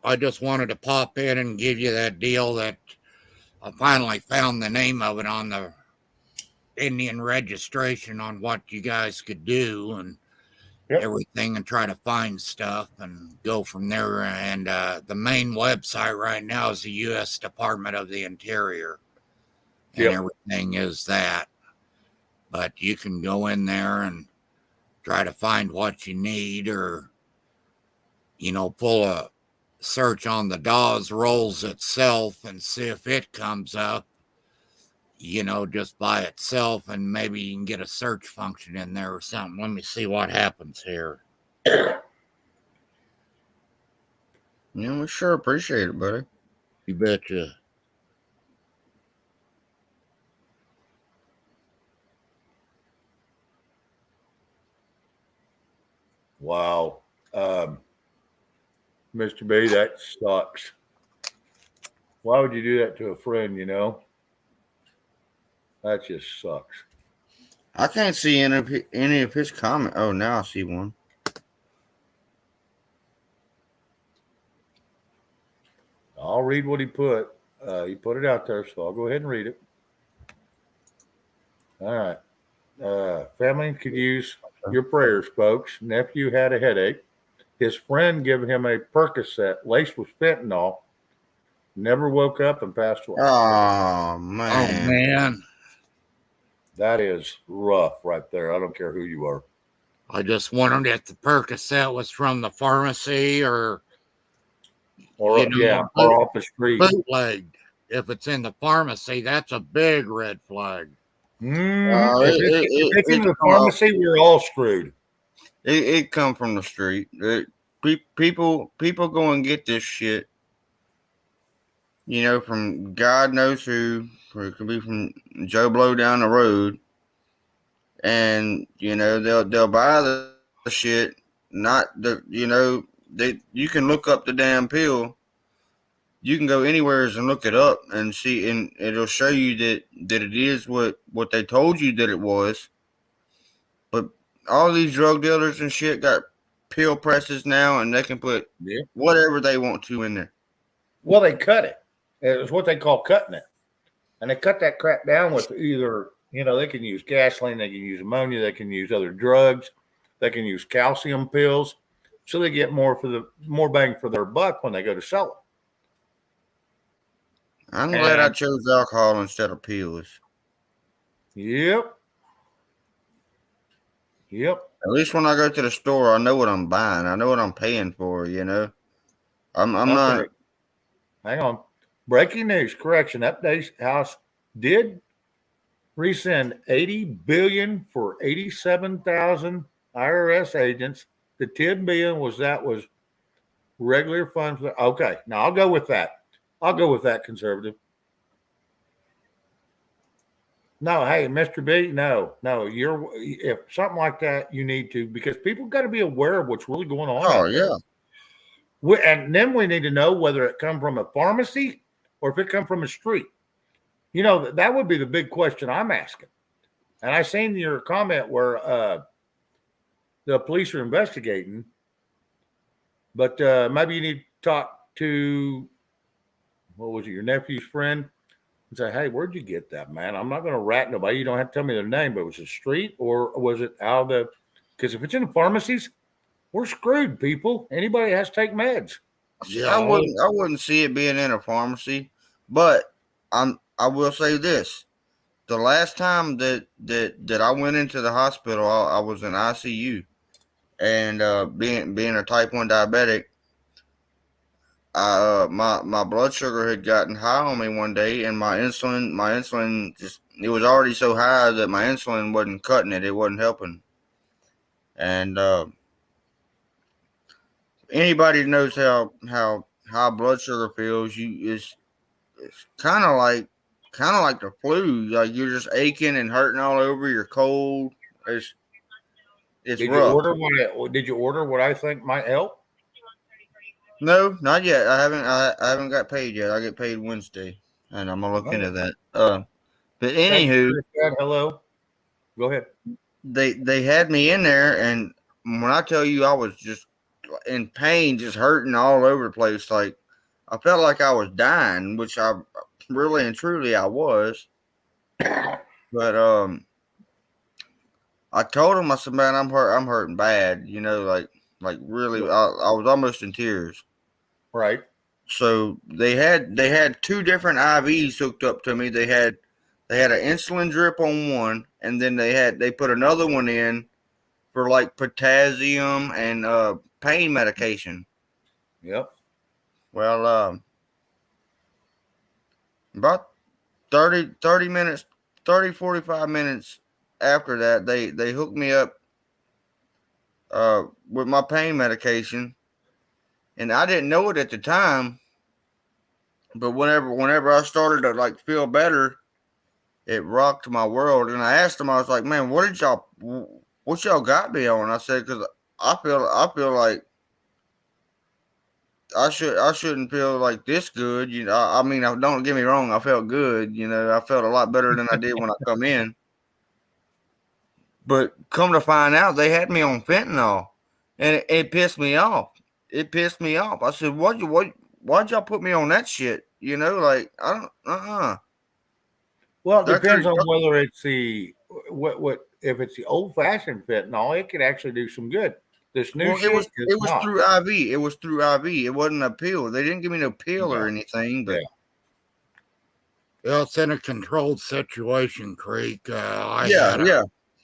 I just wanted to pop in and give you that deal that I finally found the name of it on the Indian registration on what you guys could do and everything, and try to find stuff and go from there. And the main website right now is the U.S. Department of the Interior, and everything is that. But you can go in there and try to find what you need, or pull a search on the Dawes rolls itself and see if it comes up, just by itself, and maybe you can get a search function in there or something. Let me see what happens here. Yeah, we sure appreciate it, buddy. You betcha. Wow. Mr. B, that sucks. Why would you do that to a friend, you know? That just sucks. I can't see any of his comment. Oh, now I see one. I'll read what he put. He put it out there, so I'll go ahead and read it. All right. Family could use your prayers, folks. Nephew had a headache. His friend gave him a Percocet laced with fentanyl. Never woke up and passed away. Oh Oh, man. man. That is rough right there. I don't care who you are. I just wondered if the Percocet was from the pharmacy or, Or, yeah, or off the street. bootlegged. If it's in the pharmacy, that's a big red flag. Mm-hmm. If it's in the pharmacy, we're all screwed. It come from the street. People go and get this shit. You know, from God knows who. Or it could be from Joe Blow down the road. And you know they'll buy the shit. Not the you can look up the damn pill. You can go anywhere and look it up and see, and it'll show you that it is what they told you that it was. But all these drug dealers and shit got pill presses now, and they can put whatever they want to in there. Well, they cut it. It's what they call cutting it. And they cut that crap down with either, they can use gasoline, they can use ammonia, they can use other drugs, they can use calcium pills. So they get more bang for their buck when they go to sell them. I'm glad I chose alcohol instead of pills. Yep. At least when I go to the store, I know what I'm buying. I know what I'm paying for, I'm not. Hang on. Breaking news, correction, Update House did resend $80 billion for 87,000 IRS agents. The $10 billion was regular funds. Okay, now I'll go with that. Conservative. No, hey, Mr. B, no, if something like that, you need to, because people got to be aware of what's really going on. Oh, yeah. And then we need to know whether it come from a pharmacy or if it come from a street. That would be the big question I'm asking. And I seen your comment where the police are investigating, but maybe you need to talk to, what was it, your nephew's friend, and say, hey, where'd you get that, man? I'm not going to rat nobody. You don't have to tell me their name, but was it street or was it out of because if it's in the pharmacies, we're screwed, people. Anybody has to take meds. Yeah, I wouldn't see it being in a pharmacy, but I will say this: the last time that I went into the hospital, I was in ICU, and being a type 1 diabetic, my blood sugar had gotten high on me one day, and my insulin just, it was already so high that my insulin wasn't cutting it; it wasn't helping. And anybody knows how high blood sugar feels, it's kind of like the flu. Like you're just aching and hurting all over. You're cold. It's did rough. Did you order what I think might help? No, not yet. I haven't got paid yet. I get paid Wednesday, and I'm gonna look into that. But anywho, hello. Go ahead. They had me in there, and when I tell you I was just in pain, just hurting all over the place, like I felt like I was dying, which I really and truly I was. But I told him, I said, man, I'm hurting bad, like really, I was almost in tears. Right. So they had two different IVs hooked up to me. They had an insulin drip on one, and then they put another one in for like potassium and pain medication. Yep. Well, about 30 minutes, 45 minutes after that, they hooked me up with my pain medication. and I didn't know it at the time. But whenever I started to like feel better, it rocked my world. And I asked him, I was like, "Man, what y'all got me on?" I said, "Because I feel like I shouldn't feel like this good. You know, I mean, don't get me wrong, I felt good. You know, I felt a lot better than I did when I come in. But come to find out, they had me on fentanyl, and it pissed me off. It pissed me off. I said, why'd y'all put me on that shit? You know, like I don't. Well, it depends on whether it's what if it's the old fashioned fentanyl, it could actually do some good. This new shit it was through IV. It was through IV. It wasn't a pill. They didn't give me no pill or anything. But well, it's in a controlled situation, Creek.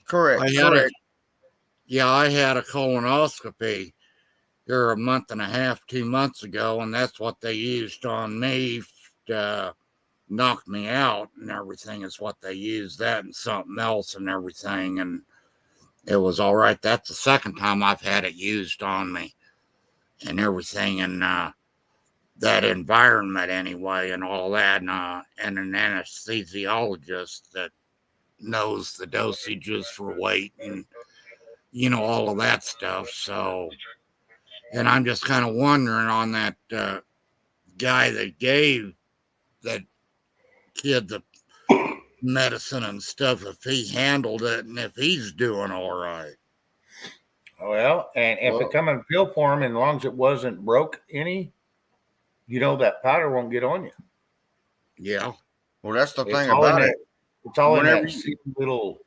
Correct. I had a colonoscopy here a month and a half, 2 months ago, and that's what they used on me to knock me out and everything. Is what they used, that and something else and everything, and it was all right. That's the second time I've had it used on me and everything, and that environment anyway, and all that, and an anesthesiologist that knows the dosages for weight and all of that stuff. So, and I'm just kind of wondering on that guy that gave that kid the medicine and stuff, if he handled it and if he's doing all right. Well, and if it come in pill form, and as long as it wasn't broke any, that powder won't get on you. Yeah. Well, that's the thing about it. It's all in that little.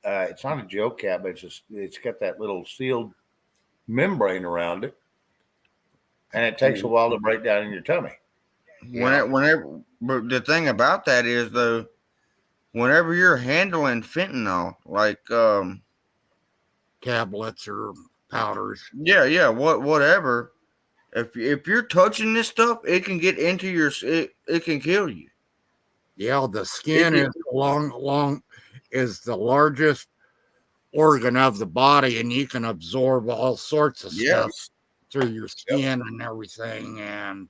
It's not a gel cap, but it's got that little sealed membrane around it, and it takes a while to break down in your tummy. But the thing about that is, though, whenever you're handling fentanyl, like tablets or powders, whatever, if you're touching this stuff, it can get into your it can kill you. Yeah, the skin is the largest organ of the body, and you can absorb all sorts of stuff through your skin and everything, and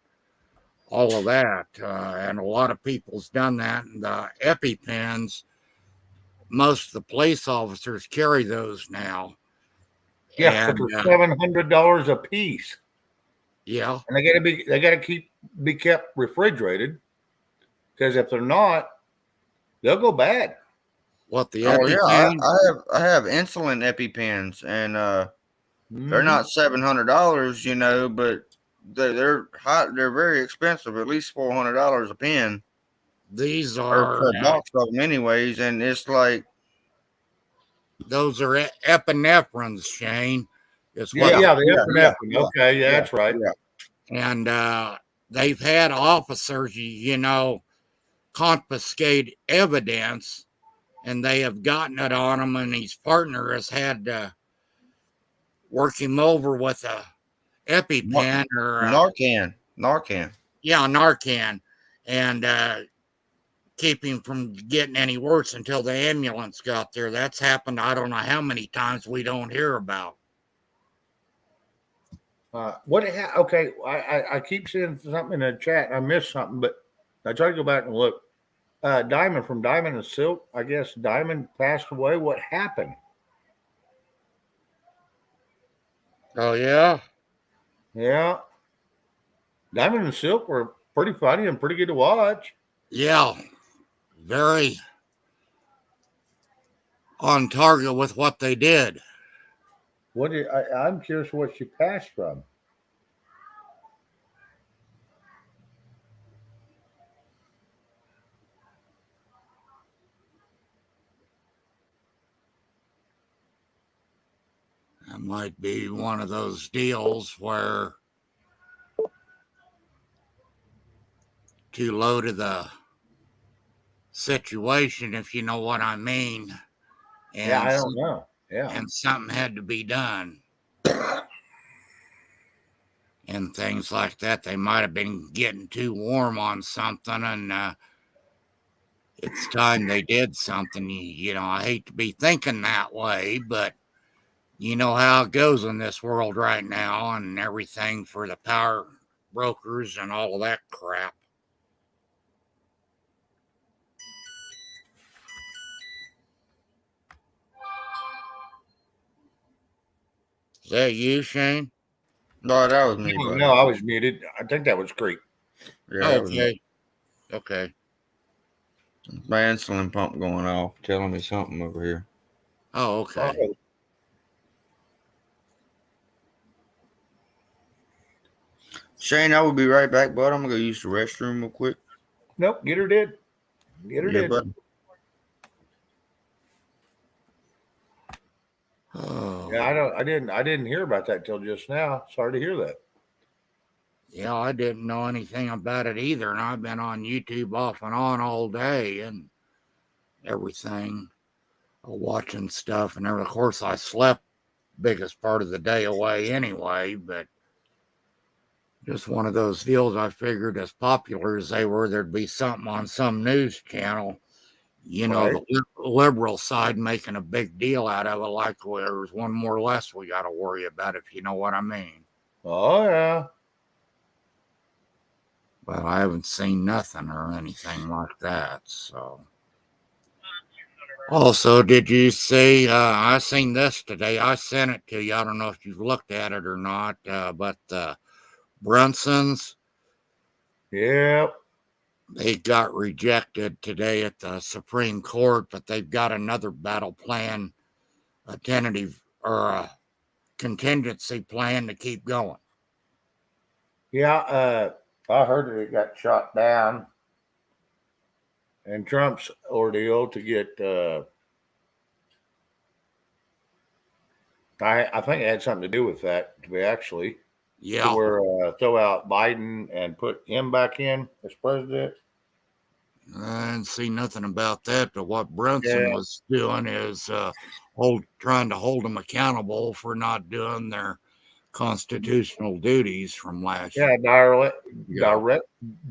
all of that. And a lot of people's done that. And the EpiPens, most of the police officers carry those now. Yeah, but they're $700 a piece. Yeah, and they gotta be kept refrigerated, because if they're not, they'll go bad. What the EpiPen? I have insulin EpiPens, and they're not $700, but they're hot. They're very expensive, at least $400 a pen. These are a box of them, anyways, and it's like those are epinephrines, Shane. The epinephrine. Okay, that's right. Yeah. And they've had officers, confiscate evidence, and they have gotten it on him, and his partner has had to work him over with a EpiPen or Narcan. Yeah, Narcan, and keep him from getting any worse until the ambulance got there. That's happened I don't know how many times we don't hear about. Okay, I keep seeing something in the chat. I missed something, but I tried to go back and look. Diamond from Diamond and Silk. I guess Diamond passed away. What happened? Oh, yeah? Yeah. Diamond and Silk were pretty funny and pretty good to watch. Yeah. Very on target with what they did. I'm curious what she passed from. That might be one of those deals where too low to the situation, if you know what I mean. And I don't know. Yeah. And something had to be done. And things like that. They might have been getting too warm on something, and it's time they did something. I hate to be thinking that way, but You know how it goes in this world right now, and everything for the power brokers and all of that crap. Is that you, Shane? No, that was me, buddy. No, I was muted. I think that was Creek. Yeah, that was me. Okay. My insulin pump going off, telling me something over here. Oh, okay. Shane, I will be right back, bud. I'm gonna go use the restroom real quick. Nope, get her did. Get her Yeah, did. bud. Oh. Yeah, I didn't hear about that till just now. Sorry to hear that. Yeah, I didn't know anything about it either, and I've been on YouTube off and on all day and everything, watching stuff, and of course I slept biggest part of the day away anyway, but just one of those deals. I figured as popular as they were, there'd be something on some news channel, you know, Right. the liberal side making a big deal out of it, like there's one more less we got to worry about, if you know what I mean. Oh yeah. But I haven't seen nothing or anything like that. So, also, did you see? I seen this today. I sent it to you. I don't know if you've looked at it or not, but Brunson's, Yep. they got rejected today at the Supreme Court, but they've got another battle plan, a tentative or a contingency plan to keep going. Yeah. I heard that it got shot down. And Trump's ordeal to get I think it had something to do with that, to be actually, to Yeah, where throw out Biden and put him back in as president. I didn't see nothing about that. But what Brunson Yeah. was doing is trying to hold them accountable for not doing their constitutional duties from last year. Yeah, Yeah,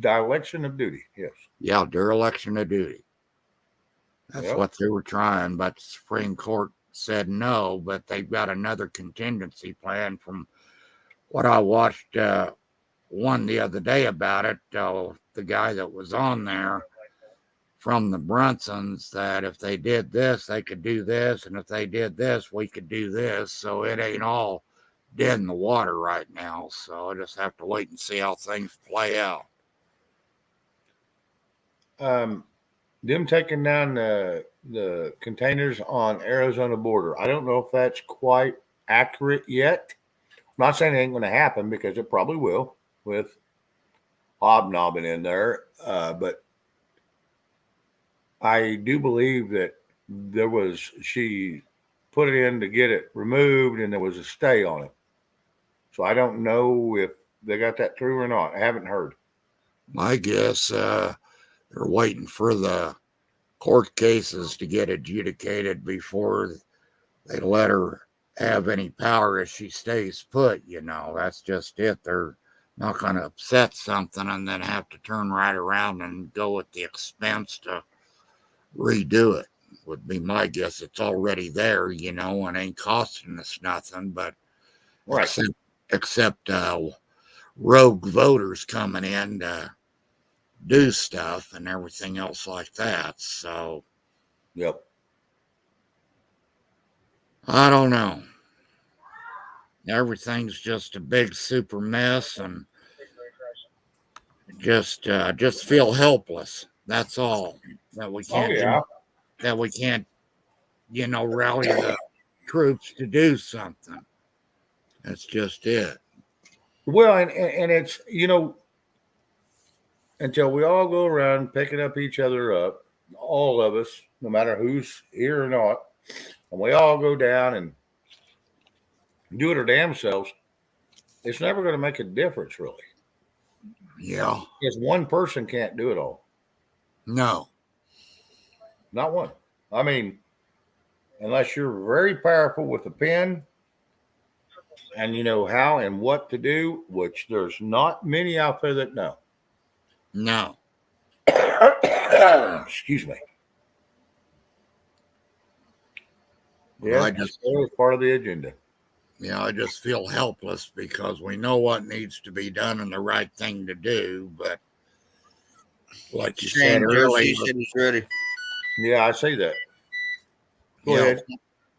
direction of duty. Yes. yeah, dereliction of duty. That's Yep. what they were trying, but the Supreme Court said no. But they've got another contingency plan from what I watched one the other day about it. The guy that was on there from the Brunsons, that if they did this, they could do this, and if they did this, we could do this. So it ain't all dead in the water right now. So I just have to wait and see how things play out. Them taking down the containers on Arizona border. I don't know if that's quite accurate yet. I'm not saying it ain't going to happen, because it probably will with hobnobbing in there. But I do believe that she put it in to get it removed, and there was a stay on it. So I don't know if they got that through or not. I haven't heard. I guess they're waiting for the court cases to get adjudicated before they let her have any power if she stays put. You know, that's just it. They're not going to upset something and then have to turn right around and go at the expense to redo it, would be my guess. It's already there, you know, and ain't costing us nothing, but Right. except rogue voters coming in to do stuff and everything else like that. So, Yep. I don't know. Everything's just a big super mess, and just feel helpless. That's all. That we Oh can't yeah. you know, rally the troops to do something. That's just it. Well, and it's, until we all go around picking up each other up, all of us, no matter who's here or not, and we all go down and do it our damn selves, it's never going to make a difference, really. Yeah. Because one person can't do it all. No. Not one. I mean, unless you're very powerful with a pen and you know how and what to do, which there's not many out there that know. No. Excuse me. Yeah, I just it's part of the agenda. I just feel helpless because we know what needs to be done and the right thing to do, but like you said Shane, Bruce, he earlier, said he's ready. Yeah, I see that. Go ahead.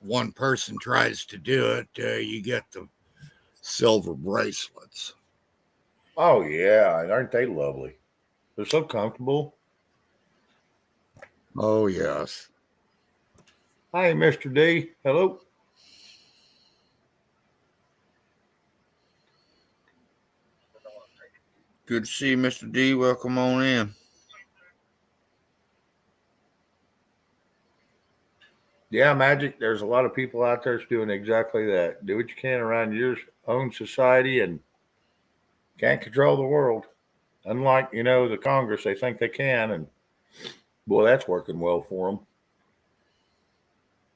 one person tries to do it, you get the silver bracelets. Oh yeah, aren't they lovely? They're so comfortable. Oh, yes. Hi, Mr. D. Hello. Good to see you, Mr. D. Welcome on in. Yeah, Magic. There's a lot of people out there that's doing exactly that. Do what you can around your own society and can't control the world. Unlike, the Congress, they think they can. And boy, that's working well for them.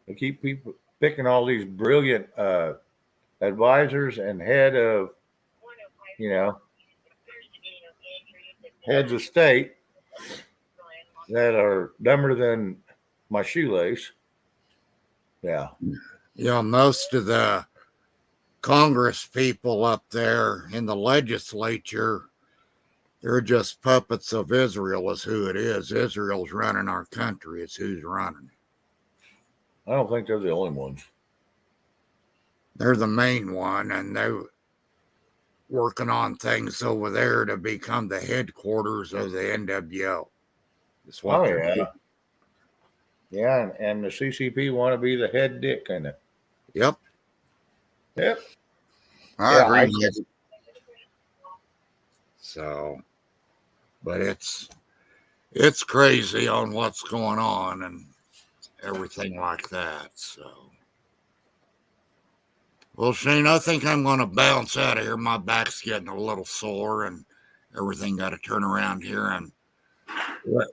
They keep people picking all these brilliant advisors and you know, heads of state that are dumber than my shoelace. Yeah. Most of the Congress people up there in the legislature, they're just puppets of Israel, is who it is. Israel's running our country, it's who's running. I don't think they're the only ones. They're the main one, and they're working on things over there to become the headquarters of the NWO. That's what they're doing. Yeah, and the CCP want to be the head dick in it. Yep. I agree. Magic. So, but it's crazy on what's going on and everything like that. So, well, Shane, I think I'm going to bounce out of here. My back's getting a little sore and everything. Got to turn around here and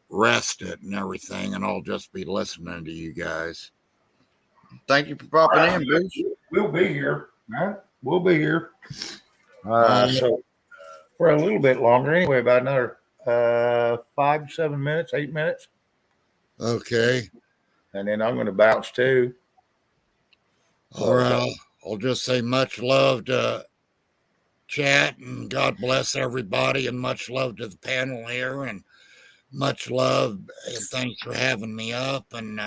rest it and everything, and I'll just be listening to you guys. Thank you for popping in, Bruce. We'll be here, man. We'll be here. So for a little bit longer, anyway, about another 5 to 7 minutes, 8 minutes. Okay. And then I'm going to bounce too. All right. I'll just say much love to chat and God bless everybody and much love to the panel here and much love and thanks for having me up and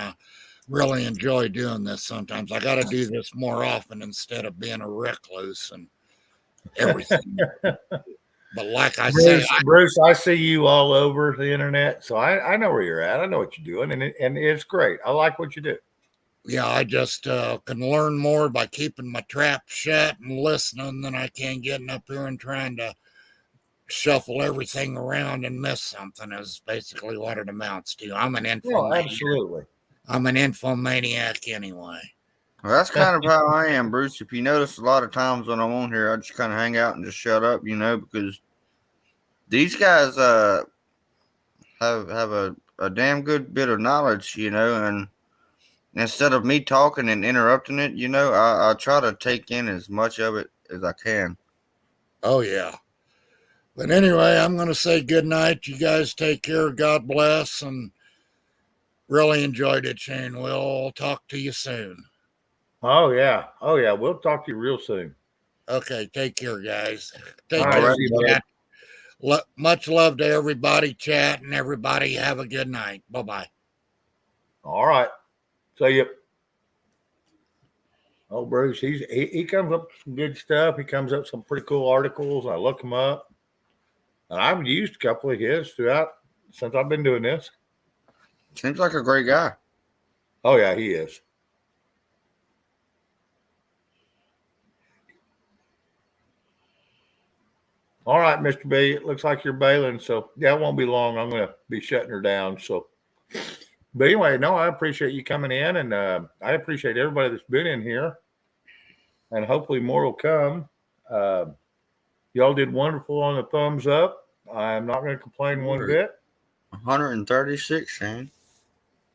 really enjoy doing this sometimes. I got to do this more often instead of being a recluse and everything. But like I say, Bruce, I see you all over the internet, so I know where you're at. I know what you're doing, and it's great. I like what you do. Yeah, I just can learn more by keeping my trap shut and listening than I can getting up here and trying to shuffle everything around and miss something is basically what it amounts to. I'm an infomaniac. Oh, absolutely. I'm an infomaniac anyway. Well, that's kind of how I am, Bruce. If you notice, a lot of times when I'm on here, I just kind of hang out and just shut up, because these guys have a damn good bit of knowledge, and instead of me talking and interrupting it, I try to take in as much of it as I can. Oh, yeah. But anyway, I'm going to say good night. You guys take care. God bless. And really enjoyed it, Shane. We'll talk to you soon. Oh, yeah. We'll talk to you real soon. Okay. Take care, guys. Take All care. right, Much love to everybody, chat, and everybody. Have a good night. Bye-bye. All right. See you. Oh, Bruce, he comes up with some good stuff. He comes up with some pretty cool articles. I look them up. And I've used a couple of his since I've been doing this. Seems like a great guy. Oh, yeah, he is. All right, Mr. B, it looks like you're bailing. So, yeah, it won't be long. I'm going to be shutting her down. So, but anyway, no, I appreciate you coming in. And I appreciate everybody that's been in here. And hopefully more will come. Y'all did wonderful on the thumbs up. I'm not going to complain one bit. 136, Shane.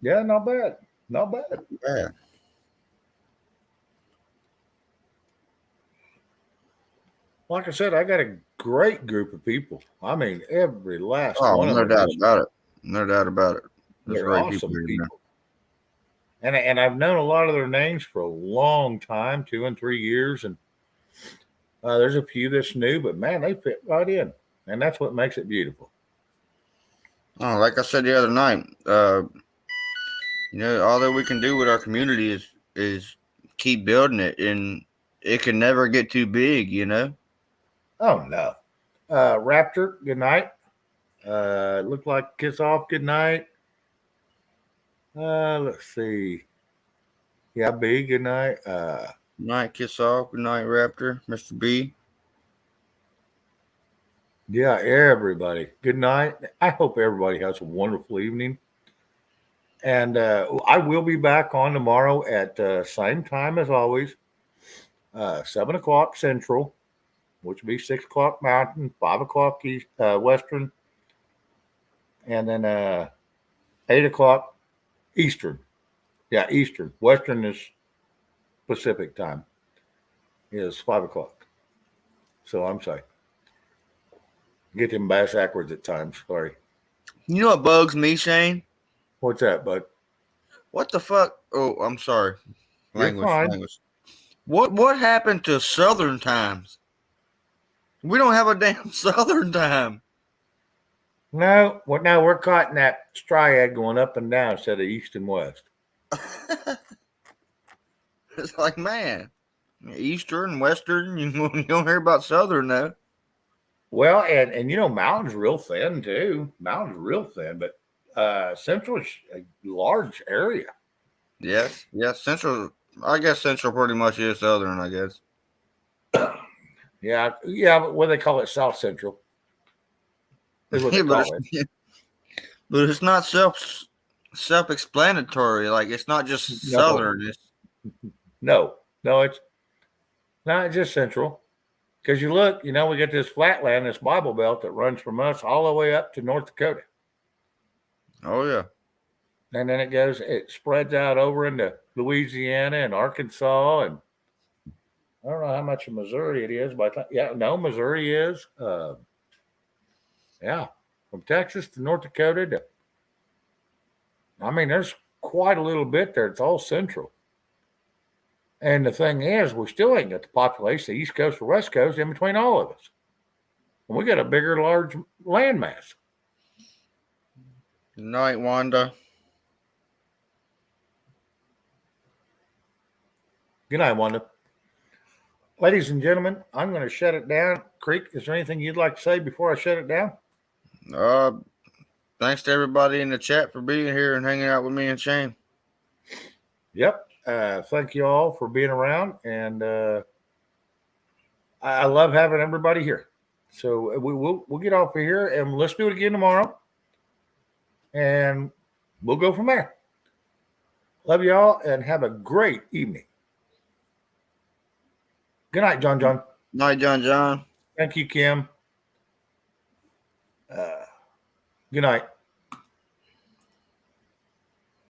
Yeah, not bad. Not bad. Yeah. Like I said, I got a great group of people. I mean, every last one of them. No doubt about it. No doubt about it. They're awesome people. And I've known a lot of their names for a long time, 2 and 3 years, and there's a few that's new, but man, they fit right in, and that's what makes it beautiful. Oh, like I said the other night, all that we can do with our community is keep building it, and it can never get too big. Oh no, Raptor, good night. Looked like Kiss Off, good night. Let's see. Yeah, B, good night. Night, Kiss Off. Good night, Raptor. Mr. B. Yeah, everybody. Good night. I hope everybody has a wonderful evening. And I will be back on tomorrow at same time as always, 7 o'clock Central, which will be 6 o'clock Mountain, 5 o'clock East, Western, and then 8 o'clock Eastern. Yeah, Eastern. Western is Pacific time. Is 5 o'clock. So I'm sorry. Get them bass backwards at times. Sorry. You know what bugs me, Shane? What's that, bud? What the fuck? Oh, I'm sorry. You're fine. What happened to Southern times? We don't have a damn Southern time. No, now we're caught in that triad going up and down instead of east and west. It's like, man, Eastern, Western, you don't hear about Southern though. Well, and Mountain's real thin too. Mountain's real thin, but Central is a large area. Yes, Central. I guess Central pretty much is Southern, I guess. Yeah, but what do they call it? South Central. Is what they call it. But it's not self-explanatory. Like, it's not just Southern. No, it's not just Central. Because you look, we get this flatland, this Bible Belt that runs from us all the way up to North Dakota. Oh, yeah. And then it spreads out over into Louisiana and Arkansas. And I don't know how much of Missouri it is, but Missouri is. From Texas to North Dakota there's quite a little bit there. It's all central. And the thing is, we still ain't got the population, the East Coast or West Coast, in between all of us. And we got a bigger, large landmass. Good night, Wanda. Good night, Wanda. Ladies and gentlemen, I'm going to shut it down. Creek, is there anything you'd like to say before I shut it down? Thanks to everybody in the chat for being here and hanging out with me and Shane. Yep. Thank you all for being around. And I love having everybody here. So we'll get off of here and let's do it again tomorrow. And we'll go from there. Love you all and have a great evening. Good night, John. Night, John. Thank you, Kim. Good night.